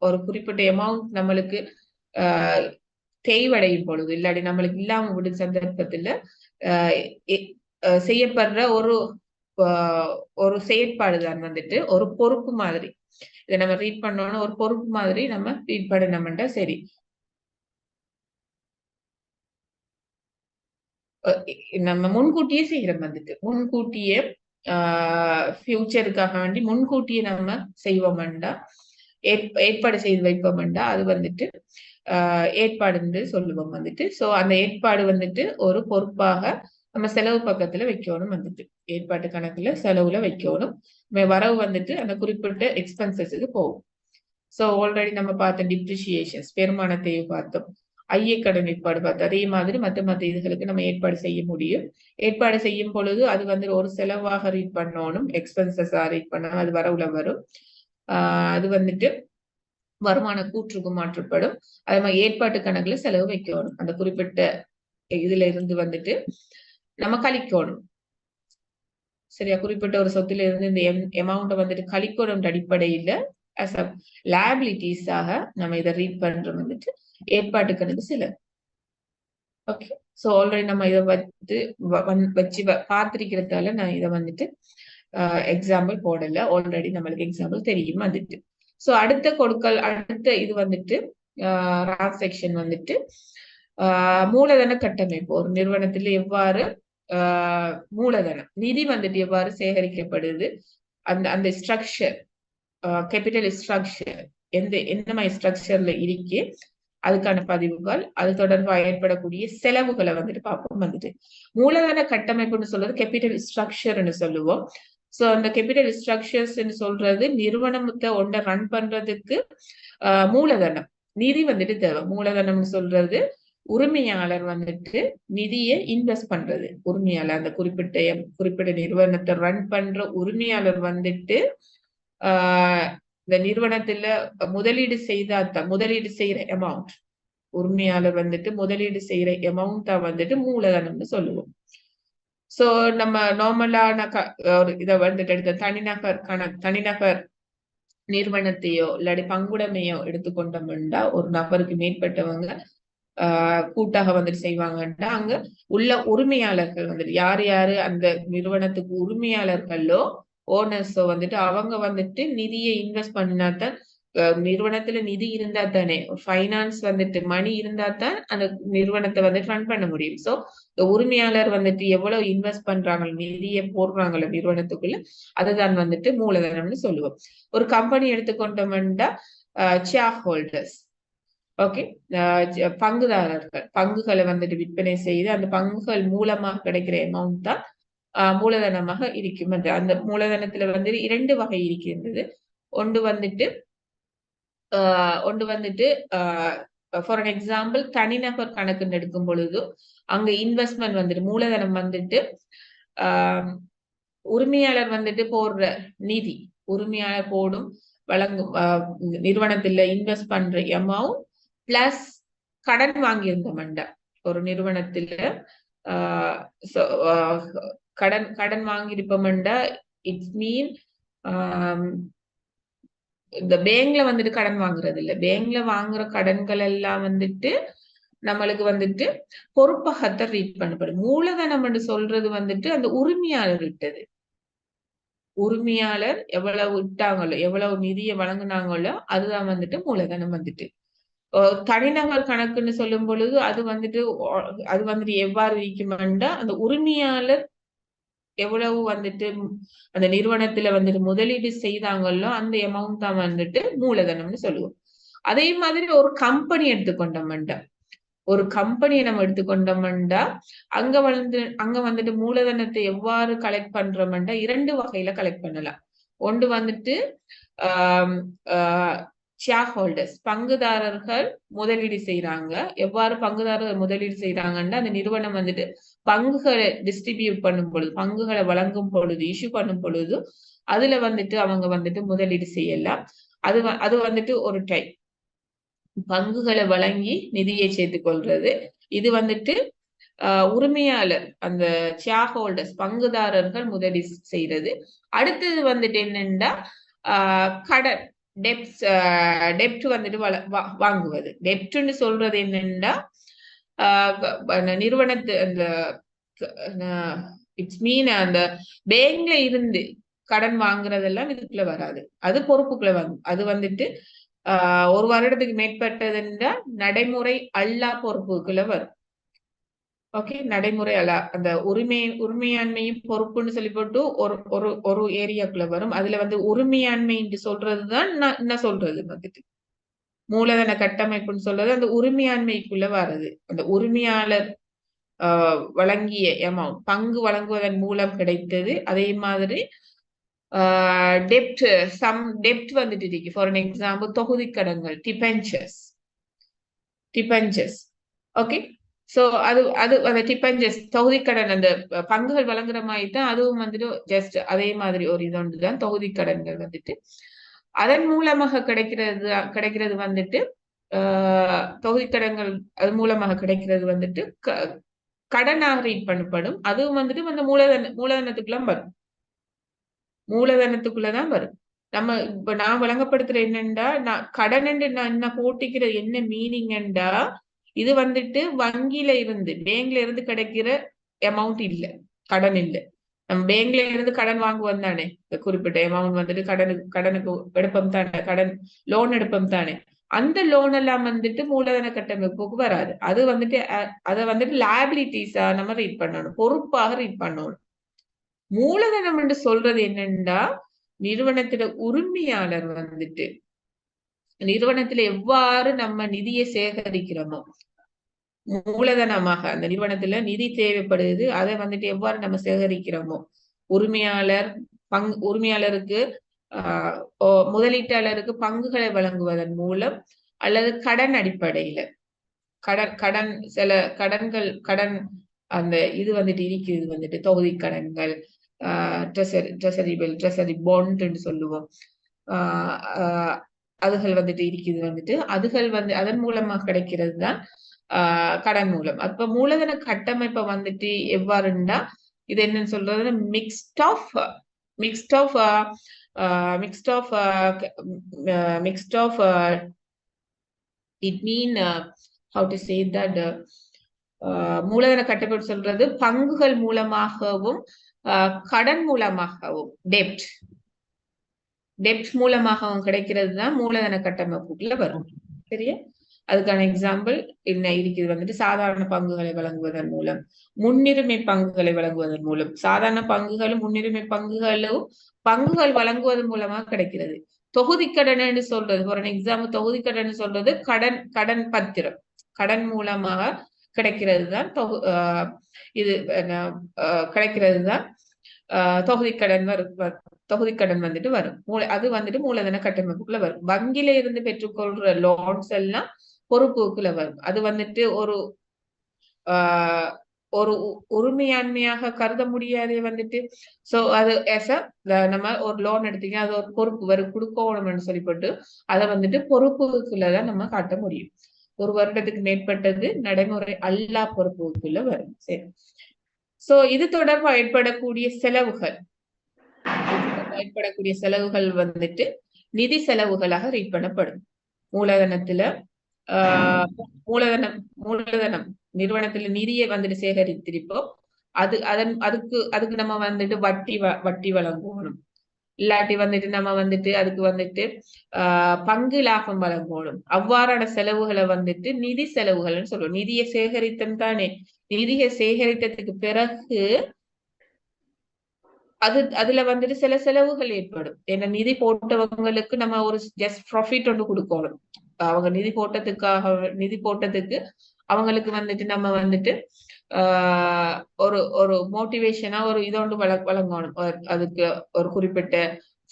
ஒரு குறிப்பிட்ட அமௌண்ட் நம்மளுக்கு தேய்வடையும் பொழுது இல்லாட்டி நம்மளுக்கு இல்லாம விடும் சந்தர்ப்பத்துல செய்யப்படுற ஒரு செயற்பாடுதான் வந்துட்டு ஒரு பொறுப்பு மாதிரி. இதை நம்ம ரீட் பண்ணோம்னா ஒரு பொறுப்பு மாதிரி நம்ம ரீட் பண்ணணும்னா சரி. நம்ம முன்கூட்டியே செய்யறோம் வந்துட்டு முன்கூட்டியே ஃபியூச்சருக்காக வேண்டி முன்கூட்டியே நம்ம செய்வோம்டா ஏற்பாடு செய்து வைப்போம்டா அது வந்துட்டு ஏற்பாடுன்னு சொல்லுவோம் வந்துட்டு. சோ அந்த ஏற்பாடு வந்துட்டு ஒரு பொறுப்பாக நம்ம செலவு பக்கத்துல வைக்கணும் வந்துட்டு. ஏற்பாட்டு கணக்குல செலவுல வைக்கணும். வரவு வந்துட்டு அந்த குறிப்பிட்ட எக்ஸ்பென்சஸுக்கு போகும். சோ ஆல்ரெடி நம்ம பார்த்த டிப்ரிசியேஷன்ஸ் பெருமானத்தை பார்த்தோம். ஐயக்கடன் ஏற்பாடு பார்த்தோம். அதே மாதிரி மற்ற இதுகளுக்கு நம்ம ஏற்பாடு செய்ய முடியும். ஏற்பாடு செய்யும் பொழுது அது வந்து ஒரு செலவாக ரீட் பண்ணணும். எக்ஸ்பென்சஸா ரீட் பண்ணணும். அது வரவுல வரும். அது வந்துட்டு வருமான கூற்றுக்கு மாற்றப்படும். அது மாதிரி ஏற்பாட்டு கணக்குல செலவு வைக்கணும். அந்த குறிப்பிட்ட இதுல இருந்து வந்துட்டு நம்ம கழிக்கணும். சரியா, குறிப்பிட்ட ஒரு சொத்துல இருந்து இந்த அமௌண்ட்டை வந்துட்டு கழிக்கணும் அடிப்படையில as a liabilities ஆக நம்ம இதை ரீட் பண்றோம் வந்துட்டு ஏற்பாட்டு கணக்கு செலவு. ஓகே, சோ ஆல்ரெடி நம்ம இதை வச்சு பார்த்திருக்கிறதால நான் இதை வந்துட்டு எக்ஸாம்பிள் போடல. ஆல்ரெடி நம்மளுக்கு எக்ஸாம்பிள் தெரியும் வந்துட்டு. சோ அடுத்த இது வந்துட்டு டிரான்சாக்ஷன் வந்துட்டு மூலதன கட்டமைப்பு. ஒரு நிறுவனத்துல எவ்வாறு மூலதனம் நிதி வந்துட்டு எவ்வாறு சேகரிக்கப்படுது, அந்த ஸ்ட்ரக்சர் கேபிட்டல் ஸ்ட்ரக்சர் எந்த மாதிரி ஸ்ட்ரக்சர்ல இருக்கு, அதுக்கான பதிவுகள், அது தொடர்பாக ஏற்படக்கூடிய செலவுகளை வந்துட்டு பார்ப்போம் வந்துட்டு. மூலதன கட்டமைப்புன்னு சொல்றது கேபிட்டல் ஸ்ட்ரக்சர்ன்னு சொல்லுவோம். சோ அந்த கேபிட்டல் ஸ்ட்ரக்சர்ஸ் சொல்றது நிறுவனத்தை ஒன்றை ரன் பண்றதுக்கு மூலதனம் நிதி வந்துட்டு தேவை. மூலதனம்னு சொல்றது உரிமையாளர் வந்துட்டு நிதியை இன்வெஸ்ட் பண்றது. உரிமையாளர் அந்த குறிப்பிட்ட நிறுவனத்தை ரன் பண்ற உரிமையாளர் வந்துட்டு இந்த நிறுவனத்துல முதலீடு செய்யற அமௌண்ட், உரிமையாளர் வந்துட்டு முதலீடு செய்யற அமௌண்ட் தான் வந்துட்டு மூலதனம்னு சொல்லுவோம். சோ நம்ம நார்மலான இதை வந்துட்டு எடுத்த தனிநபர் நிறுவனத்தையோ இல்லாட்டி பங்குடைமையோ எடுத்துக்கொண்டோம்னா ஒரு நபருக்கு மேற்பட்டவங்க கூட்டாக வந்துட்டு செய்வாங்கன்னா அங்க உள்ள உரிமையாளர்கள் வந்துட்டு யாரு அந்த நிறுவனத்துக்கு உரிமையாளர்களோ ஓனர்ஸோ வந்துட்டு அவங்க வந்துட்டு நிதியை இன்வெஸ்ட் பண்ணினாத்தான், நிறுவனத்துல நிதி இருந்தா தானே, ஃபைனான்ஸ் வந்துட்டு மணி இருந்தா தான் அந்த நிறுவனத்தை வந்துட்டு ரன் பண்ண முடியும். சோ உரிமையாளர் வந்துட்டு எவ்வளவு இன்வெஸ்ட் பண்றாங்க, நிதியை போடுறாங்களோ நிறுவனத்துக்குள்ள, அதுதான் வந்துட்டு மூலதனம்னு சொல்லுவோம். ஒரு கம்பெனி எடுத்துக்கொண்டோம்னா ஷேர் ஹோல்டர்ஸ், ஓகே, பங்குகளை வந்துட்டு விற்பனை செய்து அந்த பங்குகள் மூலமாக கிடைக்கிற அமௌண்ட் தான் மூலதனமாக இருக்கும். அந்த மூலதனத்துல வந்துட்டு 2 வகை இருக்கின்றது. ஒன்று வந்துட்டு ஃபார் அன் எக்ஸாம்பிள் தனிநபர் கணக்குன்னு எடுக்கும் பொழுது அங்க இன்வெஸ்ட்மெண்ட் வந்துட்டு மூலதனம் வந்துட்டு உரிமையாளர் வந்துட்டு போடுற நிதி, உரிமையாளர் வழங்கும் நிறுவனத்துல இன்வெஸ்ட் பண்ற அமௌண்ட் பிளஸ் கடன் வாங்கியிருந்தோம்டா ஒரு நிறுவனத்துல கடன் வாங்கியிருப்போம்டா இட்ஸ் மீன் இந்த பேங்க்ல வந்துட்டு கடன் வாங்குறது இல்ல. பேங்க்ல வாங்குற கடன்கள் எல்லாம் வந்துட்டு நம்மளுக்கு வந்துட்டு பொறுப்பகத்தை ரீட் பண்ணப்படும். மூலதனம் சொல்றது வந்துட்டு அந்த உரிமையாளர் விட்டது. உரிமையாளர் எவ்வளவு விட்டாங்களோ எவ்வளவு நிதியை வழங்கினாங்களோ அதுதான் வந்துட்டு மூலதனம் வந்துட்டு. தனிநபர் கணக்குன்னு சொல்லும் பொழுது அது வந்துட்டு எவ்வாறு இருக்குமெண்டா அந்த உரிமையாளர் எவ்வளவு வந்துட்டு அந்த நிறுவனத்துல வந்துட்டு முதலீடு செய்தாங்களோ அந்த எமௌண்ட் தான் வந்துட்டு மூலதனம்னு சொல்லுவோம். அதே மாதிரி ஒரு கம்பெனி எடுத்துக்கொண்டோம்டா, ஒரு கம்பெனியை நம்ம எடுத்துக்கொண்டோம்டா அங்க வந்துட்டு மூலதனத்தை எவ்வாறு கலெக்ட் பண்றோம்டா 2 வகையில கலெக்ட் பண்ணலாம். ஒன்று வந்துட்டு ஷேர் ஹோல்டர்ஸ், பங்குதாரர்கள் முதலீடு செய்யறாங்க. எவ்வாறு பங்குதாரர்கள் முதலீடு செய்யறாங்கன்னா அந்த நிறுவனம் வந்துட்டு பங்குகளை டிஸ்ட்ரிபியூட் பண்ணும் பொழுது, பங்குகளை வழங்கும் பொழுது, இஷ்யூ பண்ணும் பொழுது அதுல வந்துட்டு அவங்க வந்துட்டு முதலீடு செய்யலாம். அது வந்துட்டு ஒரு டைப் பங்குகளை வழங்கி நிதியை சேர்த்துக் கொள்றது. இது வந்துட்டு உரிமையாளர், அந்த ஷேர் ஹோல்டர்ஸ், பங்குதாரர்கள் முதலீடு செய்யறது. அடுத்தது வந்துட்டு என்னன்னா கடன், டெப்ட் வந்துட்டு வாங்குவது. டெப்ட்னு சொல்றது என்னன்னா நிறுவனத்து அந்த இட்ஸ் மீன் அந்த பேங்க்ல இருந்து கடன் வாங்குறதெல்லாம் இதுக்குள்ள வராது, அது பொறுப்புக்குள்ள வாங்கும். அது வந்துட்டு ஒரு வருடத்துக்கு மேற்பட்டதுன்னா நடைமுறை அல்லா பொறுப்புக்குள்ள வரும். ஓகே, நடைமுறை அல்ல, அந்த உரிமையாண்மையும் பொறுப்புன்னு சொல்லி போட்டு ஒரு ஏரியாக்குள்ள வரும். அதுல வந்து உரிமையாண்மை என்று சொல்றதுதான் என்ன சொல்றது வந்துட்டு மூலதன கட்டமைப்புன்னு சொல்றது அந்த உரிமையாண்மைக்குள்ள வர்றது. அந்த உரிமையாளர் வழங்கிய எமௌண்ட், பங்கு வழங்குவதன் மூலம் கிடைத்தது. அதே மாதிரி டெப்ட் வந்துட்டு இருக்கு. ஃபார் அன் எக்ஸாம்பிள் தொகுதி கடன்கள், டிபெஞ்சர்ஸ். ஓகே, சோ அந்த டிபெஞ்சர்ஸ் தொகுதி கடன், அந்த பங்குகள் வழங்குற மாதிரி தான் அதுவும் வந்துட்டு ஜஸ்ட் அதே மாதிரி ஒரு இது ஒன்றுதான் தொகுதி கடன்கள் வந்துட்டு. அதன் மூலமாக கிடைக்கிறது வந்துட்டு தொகுதி கடன்கள், அது மூலமாக கிடைக்கிறது வந்துட்டு கடனாக ரீட் பண்ணப்படும். அதுவும் வந்துட்டு அந்த மூலதனத்துக்குள்ள வரும், மூலதனத்துக்குள்ளதான் வரும். நம்ம இப்ப நான் வழங்கப்படுத்துற என்னண்டா, நான் கடன் நான் என்ன போட்டிக்கிற என்ன மீனிங்கண்டா, இது வந்துட்டு வங்கியில இருந்து பேங்க்ல இருந்து கிடைக்கிற அமௌண்ட் இல்ல, கடன் இல்ல. நம்ம பேங்க்ல இருந்து கடன் வாங்குவோம் தானே, குறிப்பிட்ட அமௌண்ட் வந்துட்டு கடனுக்கு எடுப்போம் தானே, கடன் லோன் எடுப்போம் தானே. அந்த லோன் எல்லாம் வந்துட்டு மூலதன கட்டமைப்புக்கு வராது. அது வந்துட்டு அதை வந்துட்டு லைபிலிட்டிஸா நம்ம ரீட் பண்ணணும், பொறுப்பாக ரீட் பண்ணணும். மூலதனம் என்று சொல்றது என்னன்னா நிறுவனத்தில உரிமையாளர் வந்துட்டு நிறுவனத்துல எவ்வாறு நம்ம நிதியை சேகரிக்கிறோமோ, மூலதனமாக அந்த நிறுவனத்துல நிதி தேவைப்படுது, அதை வந்துட்டு எவ்வாறு நம்ம சேகரிக்கிறோமோ, உரிமையாளருக்கு முதலீட்டாளருக்கு பங்குகளை வழங்குவதன் மூலம் அல்லது கடன் அடிப்படையில கடன் சில கடன் அந்த இது வந்துட்டு இருக்குது வந்துட்டு தொகுதி கடன்கள், ட்ரெஸரி பாண்ட்னு சொல்லுவோம். அதுகள் வந்துட்டு இருக்குது வந்துட்டு அதுகள் வந்து அதன் மூலமா கிடைக்கிறது தான் கடன் மூலம். அப்ப மூலதன கட்டமைப்பை வந்துட்டு எவ்வாறுன்னா இது என்னன்னு சொல்றது, mixed of it mean how to say that மூலதன கட்டமைப்பு சொல்றது பங்குகள் மூலமாகவும் கடன் மூலமாகவும் டெப்ட் மூலமாகவும் கிடைக்கிறது தான் மூலதன கட்டமைப்புக்குள்ள வரும். சரியா? அதுக்கான எக்ஸாம்பிள் என்ன இருக்குது வந்துட்டு சாதாரண பங்குகளை வழங்குவதன் மூலம், முன்னுரிமை பங்குகளை வழங்குவதன் மூலம். சாதாரண பங்குகளும் முன்னுரிமை பங்குகள் வழங்குவதன் மூலமா கிடைக்கிறது. தொகுதி கடன் சொல்றது ஒரு எக்ஸாம்பிள், தொகுதி கடன் சொல்றது கடன் பத்திரம், கடன் மூலமாக கிடைக்கிறது தான் இது கிடைக்கிறது தான் தொகுதி கடன் வந்துட்டு வரும். அது வந்துட்டு மூலதன கட்டமைப்புக்குள்ள வரும். வங்கியில இருந்து பெற்றுக்கொள்ற லோன்ஸ் எல்லாம் பொறுப்புக்குள்ள வரும். அது வந்துட்டு ஒரு உரிமையாண்மையாக கருத முடியாதே வந்துட்டு. சோ அது நம்ம ஒரு லோன் எடுத்தீங்க, அது ஒரு பொறுப்பு வரும், கொடுக்கணும்னு சொல்லி போட்டு அதை வந்துட்டு பொறுப்புக்குள்ளதான் நம்ம காட்ட முடியும். ஒரு வருடத்துக்கு மேற்பட்டது நடைமுறை அல்லா பொறுப்புக்குள்ள வரும். சரி, சோ இது தொடர்பா ஏற்படக்கூடிய செலவுகள் வந்துட்டு நிதி செலவுகளாக ரீட் பண்ணப்படும். மூலதனம் நிறுவனத்துல நிதியை வந்துட்டு சேகரித்திருப்போம். அதுக்கு நம்ம வந்துட்டு வட்டி வழங்கணும். இல்லாட்டி வந்துட்டு நம்ம வந்துட்டு அதுக்கு வந்துட்டு பங்கு லாபம் வழங்கணும். அவ்வாறான செலவுகளை வந்துட்டு நிதி செலவுகள்னு சொல்லுவோம். நிதியை சேகரித்தம் தானே. நிதியை சேகரித்ததுக்கு பிறகு அதுல வந்துட்டு சில செலவுகள் ஏற்படும். ஏன்னா நிதி போட்டவங்களுக்கு நம்ம ஒரு ஜஸ்ட் ப்ராஃபிட் ஒன்று கொடுக்கணும். அவங்க நிதி போட்டதுக்கு அவங்களுக்கு வந்துட்டு நம்ம வந்துட்டு ஒரு ஒரு மோட்டிவேஷனா ஒரு இதொண்டு வழங்கணும். அதுக்கு ஒரு குறிப்பிட்ட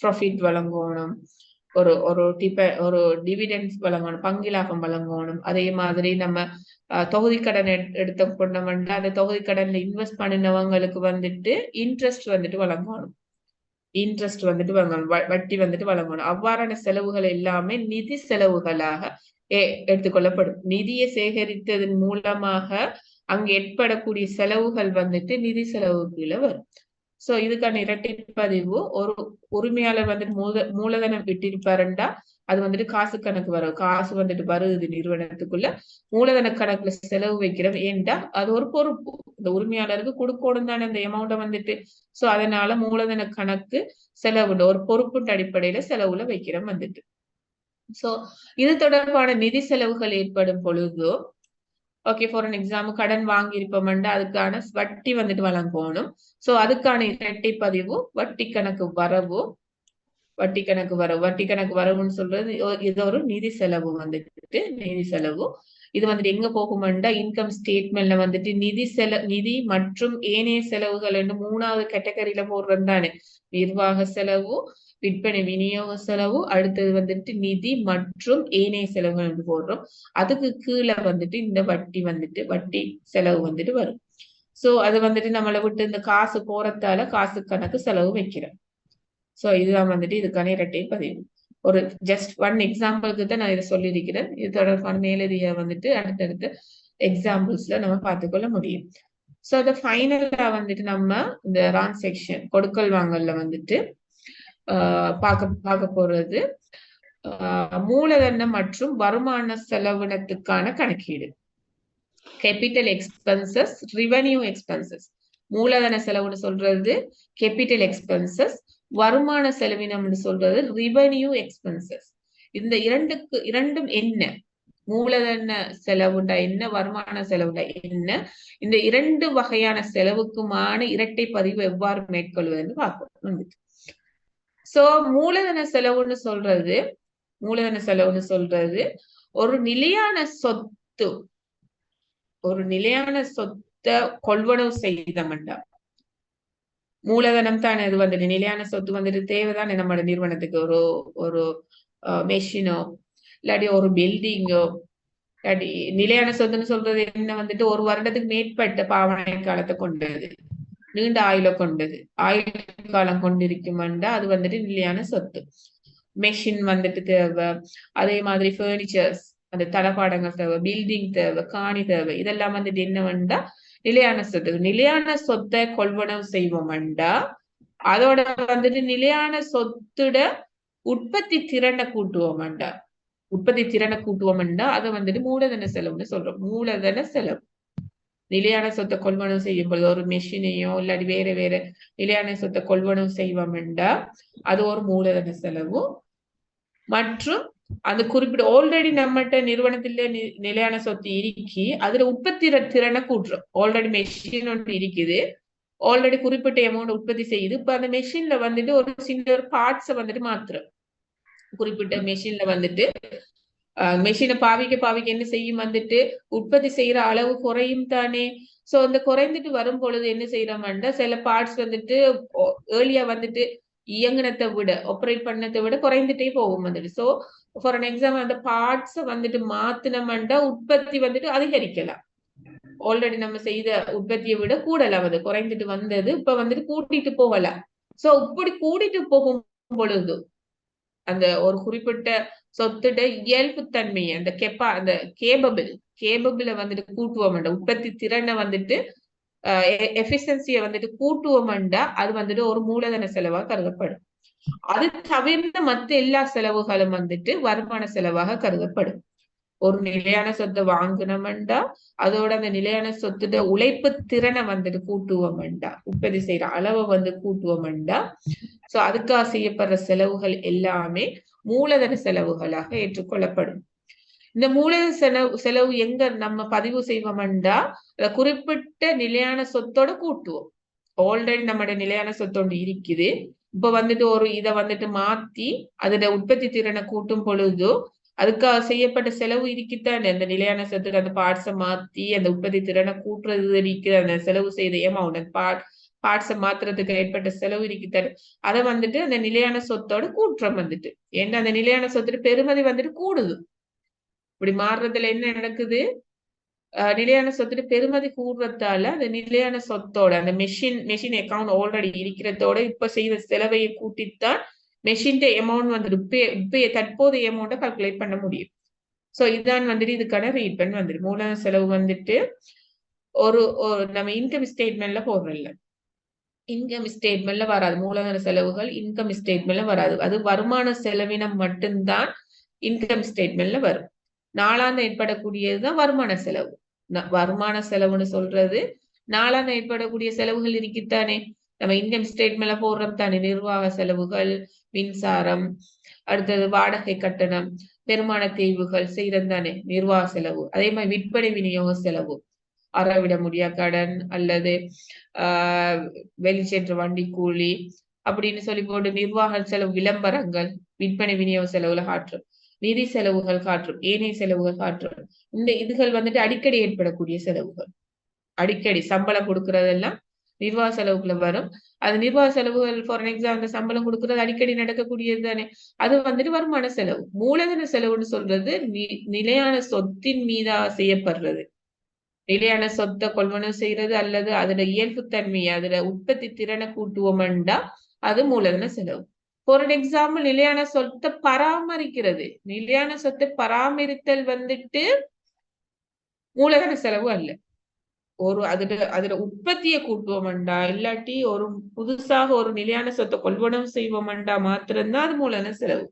ப்ராஃபிட் வழங்கணும், ஒரு ஒரு டிவிடெண்ட்ஸ் வழங்கணும், பங்கு லாபம் வழங்கணும். அதே மாதிரி நம்ம தொகுதி கடன் எடுத்த கொண்டோம்னா அந்த தொகுதி கடன்ல இன்வெஸ்ட் பண்ணினவங்களுக்கு வந்துட்டு இன்ட்ரெஸ்ட் வந்துட்டு வழங்கணும். வட்டி வந்துட்டு வழங்கணும். அவ்வாறான செலவுகள் எல்லாமே நிதி செலவுகளாக எடுத்துக்கொள்ளப்படும். நிதியை சேகரித்ததன் மூலமாக அங்க ஏற்படக்கூடிய செலவுகள் வந்துட்டு நிதி செலவு கீழே வரும். சோ இதுக்கான இரட்டை பதிவு, ஒரு உரிமையாளர் வந்துட்டு மூலதனம் விட்டிருப்பாருண்டா அது வந்துட்டு காசு கணக்கு வரும். காசு வந்துட்டு வருது நிறுவனத்துக்குள்ள, மூலதன கணக்குல செலவு வைக்கிறோம். ஏன்டா அது ஒரு பொறுப்பு, இந்த உரிமையாளருக்கு கொடுக்கணும் தானே அந்த அமௌண்ட்டை வந்துட்டு. சோ அதனால மூலதன கணக்கு செலவு ஒரு பொறுப்பு அடிப்படையில செலவுல வைக்கிறோம் வந்துட்டு. சோ இது தொடர்பான நிதி செலவுகள் ஏற்படும் பொழுது, ஓகே ஃபார் அன் எக்ஸாம்பிள் கடன் வாங்கி இருப்போம்னா அதுக்கான வட்டி வந்துட்டு வழங்கணும். சோ அதுக்கான இரட்டை பதிவு வட்டி கணக்கு வரவுன்னு சொல்றது இது ஒரு நிதி செலவு வந்துட்டு நிதி செலவு. இது வந்துட்டு எங்க போகும்னா இன்கம் ஸ்டேட்மெண்ட்ல வந்துட்டு நிதி மற்றும் ஏனைய செலவுகள் 3வது கேட்டகரியில போடுறது தானே. நிர்வாக செலவு, விற்பனை விநியோக செலவு, அடுத்தது வந்துட்டு நிதி மற்றும் ஏனைய செலவுகள் என்று போடுறோம். அதுக்கு கீழே வந்துட்டு இந்த வட்டி செலவு வந்துட்டு வரும். சோ அது வந்துட்டு நம்மளை விட்டு இந்த காசு போறதால காசு கணக்கு செலவு வைக்கிறோம். சோ இதுதான் வந்துட்டு இதுக்கான இரட்டை பதிவு. ஒரு ஜஸ்ட் ஒன் எக்ஸாம்பிளுக்கு தான் நான் இதை சொல்லியிருக்கிறேன். இது தொடர்பான மேலதிக வந்துட்டு அடுத்தடுத்த எக்ஸாம்பிள்ஸ்ல நம்ம பார்த்துக்கொள்ள முடியும். சோ அதை ஃபைனலா வந்துட்டு நம்ம இந்த டிரான்சாக்ஷன் கொடுக்கல் வாங்கல்ல வந்துட்டு பார்க்க போறது மூலதனம் மற்றும் வருமான செலவினத்துக்கான கணக்கீடு. Capital expenses, revenue expenses. மூலதன செலவுன்னு சொல்றது கேபிட்டல் எக்ஸ்பென்சஸ், வருமான செலவினம்னு சொல்றது ரெவென்யூ எக்ஸ்பென்சஸ். இந்த இரண்டும் என்ன? மூலதன செலவுண்டா என்ன, வருமான செலவுண்டா என்ன, இந்த 2 வகையான செலவுக்குமான இரட்டை பதிவு எவ்வாறு மேற்கொள்வதுன்னு பார்க்கணும். சோ மூலதன செலவுன்னு சொல்றது ஒரு நிலையான சொத்தை கொள்வனவு செய்தோம்னா, மூலதனம் தானே அது வந்துட்டு நிலையான சொத்து வந்துட்டு தேவைதானே நம்மளோட நிறுவனத்துக்கு. ஒரு மெஷினோ இல்லாட்டி ஒரு பில்டிங்கோ இல்லாட்டி நிலையான சொத்துன்னு சொல்றது என்ன வந்துட்டு ஒரு வருடத்துக்கு மேற்பட்ட பாவனை காலத்தை கொண்டது, நீண்ட ஆயுள கொண்டது, ஆயுள் காலம் கொண்டிருக்குமெண்டா அது வந்துட்டு நிலையான சொத்து. மெஷின் வந்துட்டு தேவை, அதே மாதிரி பர்னிச்சர்ஸ் அந்த தளபாடங்கள் தேவை, பில்டிங் தேவை, காணி தேவை, இதெல்லாம் வந்துட்டு என்னவெண்டா நிலையான சொத்து. நிலையான சொத்தை கொள்வனவு செய்வோம்டா அதோட வந்துட்டு நிலையான சொத்துட உற்பத்தி திறனை கூட்டுவோம்டா அதை வந்துட்டு மூலதன செலவுன்னு சொல்றோம். மூலதன செலவு நிலையான சொத்தை கொள்வனவு செய்யும் பொழுது ஒரு மெஷினையோ இல்லாட்டி வேற நிலையான சொத்தை கொள்வனவு செய்வோம்டா அது ஒரு மூலதன செலவு. மற்றும் அந்த குறிப்பிட்ட ஆல்ரெடி நம்மகிட்ட நிறுவனத்துல நிலையான சொத்து இருக்கி அதுல உற்பத்தி திறனை கூட்டுறோம். ஆல்ரெடி மெஷின் ஒன்று இருக்குது, ஆல்ரெடி குறிப்பிட்ட அமௌண்ட் உற்பத்தி செய்யுது. இப்ப அந்த மெஷின்ல வந்துட்டு ஒரு சின்ன பார்ட்ஸை வந்துட்டு மாத்துறோம். குறிப்பிட்ட மெஷின்ல வந்துட்டு மெஷினை பாவிக்க என்ன செய்யும் வந்துட்டு உற்பத்தி செய்யற அளவு குறையும் தானே. சோ அந்த குறைந்துட்டு வரும் பொழுது என்ன செய்யறோம்னா சில பார்ட்ஸ் வந்துட்டு ஏர்லியா வந்துட்டு இயங்கினத்தை விட ஆப்ரேட் பண்ணதை விட குறைந்துட்டே போகும் வந்துட்டு. சோ ஃபார் அன் எக்ஸாம்பிள் அந்த பார்ட்ஸை வந்துட்டு மாத்தினோம்னா உற்பத்தி வந்துட்டு அதிகரிக்கலாம். ஆல்ரெடி நம்ம செய்த உற்பத்தியை விட கூடலாம், அது குறைந்துட்டு வந்தது இப்ப வந்துட்டு கூட்டிட்டு போகலாம். சோ இப்படி கூட்டிட்டு போகும் பொழுது அந்த ஒரு குறிப்பிட்ட சொத்துட இயல்பு தன்மையை அந்த கேபபிள வந்துட்டு கூட்டுவோம்டா, உற்பத்தி திறனை வந்துட்டு எஃபிஷியன்சியை வந்துட்டு கூட்டுவோம்டா அது வந்துட்டு ஒரு மூலதன செலவா கருதப்படும். அது தவிர்த்த மற்ற எல்லா செலவுகளும் வந்துட்டு வருமான செலவாக கருதப்படும். ஒரு நிலையான சொத்தை வாங்கினோம்டா அதோட அந்த நிலையான சொத்துட உழைப்பு திறனை வந்துட்டு கூட்டுவோம்டா, உற்பத்தி செய்யற அளவை வந்து கூட்டுவோம்டா. சோ அதுக்காக செய்யப்படுற செலவுகள் எல்லாமே மூலதன செலவுகளாக ஏற்றுக்கொள்ளப்படும். இந்த மூலதன செலவு எங்க நம்ம பதிவு செய்வோம்டா குறிப்பிட்ட நிலையான சொத்தோட கூட்டுவோம். ஆல்ரெடி நம்மட நிலையான சொத்து ஒன்று இருக்குது. இப்ப வந்துட்டு ஒரு இதை வந்துட்டு மாத்தி அதோட உற்பத்தி திறனை கூட்டும் பொழுது அதுக்காக செய்யப்பட்ட செலவு இருக்குத்தான். அந்த நிலையான சொத்துக்கு அந்த பார்ட்ஸை மாத்தி அந்த உற்பத்தி திறனை கூட்டுறது இருக்குது. அந்த செலவு செய்த ஏமாவுண்ட் அந்த பார்ட்ஸை மாத்துறதுக்கு ஏற்பட்ட செலவு இருக்குத்தாரு. அதை வந்துட்டு அந்த நிலையான சொத்தோட கூற்றம் வந்துட்டு ஏன்னா அந்த நிலையான சொத்து பெருமதி வந்துட்டு கூடுது. இப்படி மாறுறதுல என்ன நடக்குது? நிலையான சொத்து பெருமதி கூடுறதால அந்த நிலையான சொத்தோட அந்த மெஷின் அக்கௌண்ட் ஆல்ரெடி இருக்கிறதோட இப்ப செய்த செலவையை கூட்டித்தான் மெஷின் அமௌண்ட் வந்துட்டு இப்ப தற்போதைய அமௌண்ட்டை கால்குலேட் பண்ண முடியும். சோ இதான் வந்துட்டு இதுக்கான ரீட்பன் வந்துட்டு மூலதன செலவு வந்துட்டு ஒரு நம்ம இன்கம் ஸ்டேட்மெண்ட்ல போடுறதில்ல. இன்கம் ஸ்டேட்மெண்ட்ல வராது. மூலதன செலவுகள் இன்கம் ஸ்டேட்மெண்ட்ல வராது. அது வருமான செலவினம் மட்டும்தான் இன்கம் ஸ்டேட்மெண்ட்ல வரும். நாளாந்த ஏற்படக்கூடியதுதான் வருமான செலவு. வருமான செலவுன்னு சொல்றது நாளாந்த ஏற்படக்கூடிய செலவுகள் இருக்குத்தானே. நம்ம இன்கம் ஸ்டேட்மெண்ட்ல போடுறோம் தானே. நிர்வாக செலவுகள், மின்சாரம், அடுத்தது வாடகை கட்டணம், பெருமான தேய்வுகள் செய்யறது தானே நிர்வாக செலவு. அதே மாதிரி விற்பனை விநியோக செலவு, அறவிட முடியா கடன் அல்லது வெளிச்சென்ற வண்டி கூலி அப்படின்னு சொல்லி போட்டு நிர்வாக செலவு, விளம்பரங்கள், விற்பனை விநியோக செலவுல காற்றும், நிதி செலவுகள் காற்றும், ஏனைய செலவுகள் காற்றும். இந்த இதுகள் வந்துட்டு அடிக்கடி ஏற்படக்கூடிய செலவுகள். அடிக்கடி சம்பளம் கொடுக்கறதெல்லாம் நிர்வாக செலவுக்குள்ள வரும். அது நிர்வாக செலவுகள் ஃபார் எக்ஸாம்பிள் சம்பளம் கொடுக்கறது அடிக்கடி நடக்கக்கூடியது தானே. அது வந்துட்டு வருமான செலவு. மூலதன செலவுன்னு சொல்றது நிலையான சொத்தின் மீதா செய்யப்படுறது. நிலையான சொத்தை கொள்வனவு செய்யறது அல்லது அதோட இயல்புத்தன்மையை அதோட உற்பத்தி திறனை கூட்டுவோம்டா அது மூலதன செலவு. ஃபார் எக்ஸாம்பிள் நிலையான சொத்தை பராமரிக்கிறது. நிலையான சொத்தை பராமரித்தல் வந்துட்டு மூலதன செலவு அல்ல. ஒரு அதோட உற்பத்தியை கூட்டுவோம்டா இல்லாட்டி ஒரு புதுசாக ஒரு நிலையான சொத்தை கொள்வனவு செய்வோம்டா மாத்திரம்தான் அது மூலதன செலவு.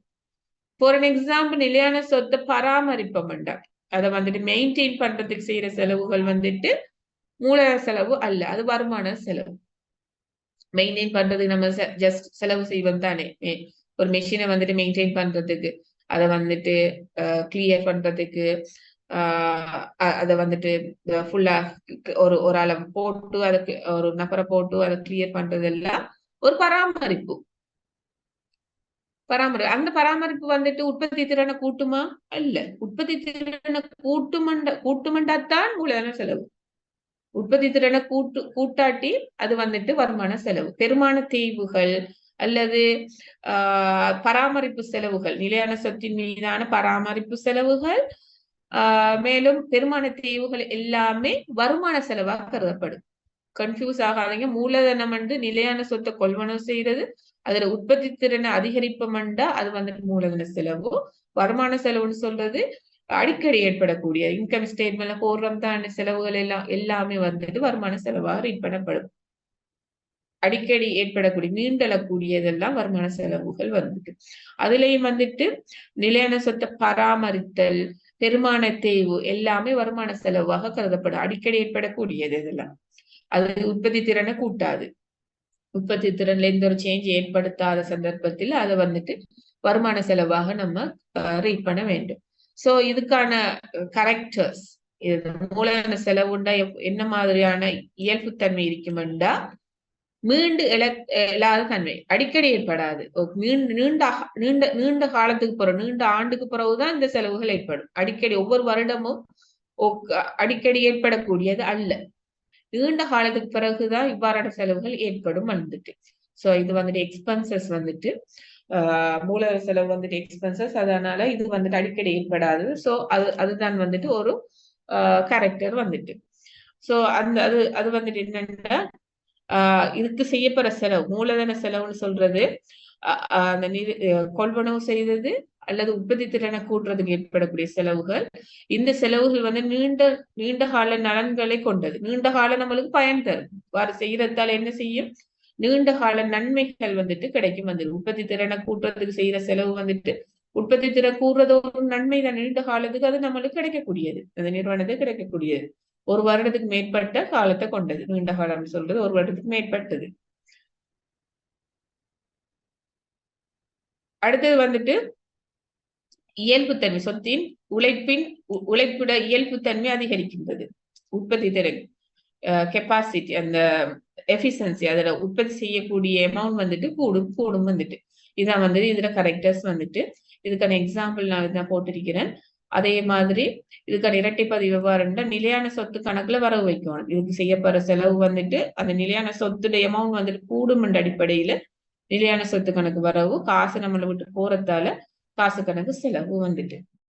ஃபார் எக்ஸாம்பிள் நிலையான சொத்தை பராமரிப்போம்டா அதை வந்துட்டு மெயின்டைன் பண்றதுக்கு செய்யற செலவுகள் வந்துட்டு மூலதன செலவு அல்ல, அது வருமான செலவு. மெயின்டைன் பண்றதுக்கு நம்ம ஜஸ்ட் செலவு செய்வோம் தானே. ஒரு மெஷினை வந்துட்டு மெயின்டைன் பண்றதுக்கு, அதை வந்துட்டு கிளியர் பண்றதுக்கு, அதை வந்துட்டு ஃபுல்லா ஒரு அளவு போட்டு அதுக்கு ஒரு நபரை போட்டு அதை கிளியர் பண்றதெல்லாம் ஒரு பராமரிப்பு. அந்த பராமரிப்பு வந்துட்டு உற்பத்தி திறனை கூட்டுமா? அல்ல. உற்பத்தி திறனை கூட்டுமண்டாத்தான் மூலதன செலவு. உற்பத்தி திறனை கூட்டாட்டி அது வந்துட்டு வருமான செலவு. பெருமான தேய்வுகள் அல்லது பராமரிப்பு செலவுகள், நிலையான சொத்தின் மீதான பராமரிப்பு செலவுகள், மேலும் பெருமான தேய்வுகள் எல்லாமே வருமான செலவாக கருதப்படும். கன்ஃபியூஸ் ஆகாதீங்க. மூலதனம் வந்து நிலையான சொத்தை கொள்வனவு செய்யறது, அதுல உற்பத்தி திறனை அதிகரிப்போம்டா அது வந்துட்டு மூலதன செலவு. வருமான செலவுன்னு சொல்றது அடிக்கடி ஏற்படக்கூடிய இன்கம் ஸ்டேட்மெண்ட்ல போடுறோம் தான் செலவுகள் எல்லாமே வந்துட்டு வருமான செலவாக ரீட் பண்ணப்படும். அடிக்கடி ஏற்படக்கூடிய நீண்டலக்கூடியதெல்லாம் வருமான செலவுகள் வந்துட்டு. அதுலயும் வந்துட்டு நிலையான சொத்தை பராமரித்தல், பெருமான தேய்வு எல்லாமே வருமான செலவாக கருதப்படும். அடிக்கடி ஏற்படக்கூடியது இதெல்லாம். அது உற்பத்தி திறனை கூட்டாது. உற்பத்தி திறன்ல எந்த ஒரு சேஞ்ச் ஏற்படுத்தாத சந்தர்ப்பத்தில் அதை வந்துட்டு வருமான செலவாக நம்ம ரீட் பண்ண வேண்டும். சோ இதுக்கான கரெக்டர்ஸ், மூலதன செலவுண்டா என்ன மாதிரியான இயல்புத்தன்மை இருக்குமெண்டா மீண்டு எழாத தன்மை, அடிக்கடி ஏற்படாது. நீண்ட காலத்துக்கு பிறகு, நீண்ட ஆண்டுக்கு பிறகுதான் இந்த செலவுகள் ஏற்படும். அடிக்கடி ஒவ்வொரு வருடமும் அடிக்கடி ஏற்படக்கூடியது அல்ல. நீண்ட காலத்துக்கு பிறகுதான் இவ்வாறான செலவுகள் ஏற்படும் வந்துட்டு. சோ இது வந்துட்டு எக்ஸ்பென்சஸ் வந்துட்டு மூலதன செலவு வந்துட்டு எக்ஸ்பென்சஸ். அதனால இது வந்துட்டு அடிக்கடி ஏற்படாது. சோ அதுதான் வந்துட்டு ஒரு கேரக்டர் வந்துட்டு. சோ அது வந்துட்டு என்னன்னா இதுக்கு செய்யப்படுற செலவு, மூலதன செலவுன்னு சொல்றது அந்த கொள்வனவு செய்தது அல்லது உற்பத்தி திறனை கூட்டுறதுக்கு ஏற்படக்கூடிய செலவுகள். இந்த செலவுகள் வந்து நீண்ட கால நலன்களை கொண்டது. நீண்ட காலம் நம்மளுக்கு பயன் தரும். வாறு செய்யறதால என்ன செய்யும்? நீண்ட கால நன்மைகள் வந்துட்டு கிடைக்கும். வந்து உற்பத்தி திறனை கூட்டுறதுக்கு செய்யற செலவு வந்துட்டு உற்பத்தி திறன் கூடுறது ஒரு நன்மை தான். நீண்ட காலத்துக்கு அது நம்மளுக்கு கிடைக்கக்கூடியது, அந்த நிறுவனத்துக்கு கிடைக்கக்கூடியது. ஒரு வருடத்துக்கு மேற்பட்ட காலத்தை கொண்டது. நீண்ட காலம் சொல்றது ஒரு வருடத்துக்கு மேற்பட்டது. அடுத்தது வந்துட்டு இயல்புத்தன்மை, சொத்தின் உழைப்பிட இயல்புத்தன்மை அதிகரிக்கின்றது. உற்பத்தி திறன் கெப்பாசிட்டி அந்த எஃபிஷியன்சி அதுல உற்பத்தி செய்யக்கூடிய அமௌண்ட் வந்துட்டு கூடும் கூடும் வந்துட்டு இதான் வந்துட்டு இதுல கரெக்டர்ஸ் வந்துட்டு இதுக்கான எக்ஸாம்பிள் நான் போட்டிருக்கிறேன். அதே மாதிரி இதுக்கான இரட்டைப்பதிவு எவ்வாறுன்னா நிலையான சொத்து கணக்குல வரவு வைக்கணும். இதுக்கு செய்யப்படுற செலவு வந்துட்டு அந்த நிலையான சொத்துடைய அமௌண்ட் வந்துட்டு கூடும் என்ற அடிப்படையில நிலையான சொத்து கணக்கு வரவு, காசு நம்மளை விட்டு போறதால காசு கணக்கு செலவு வந்துட்டு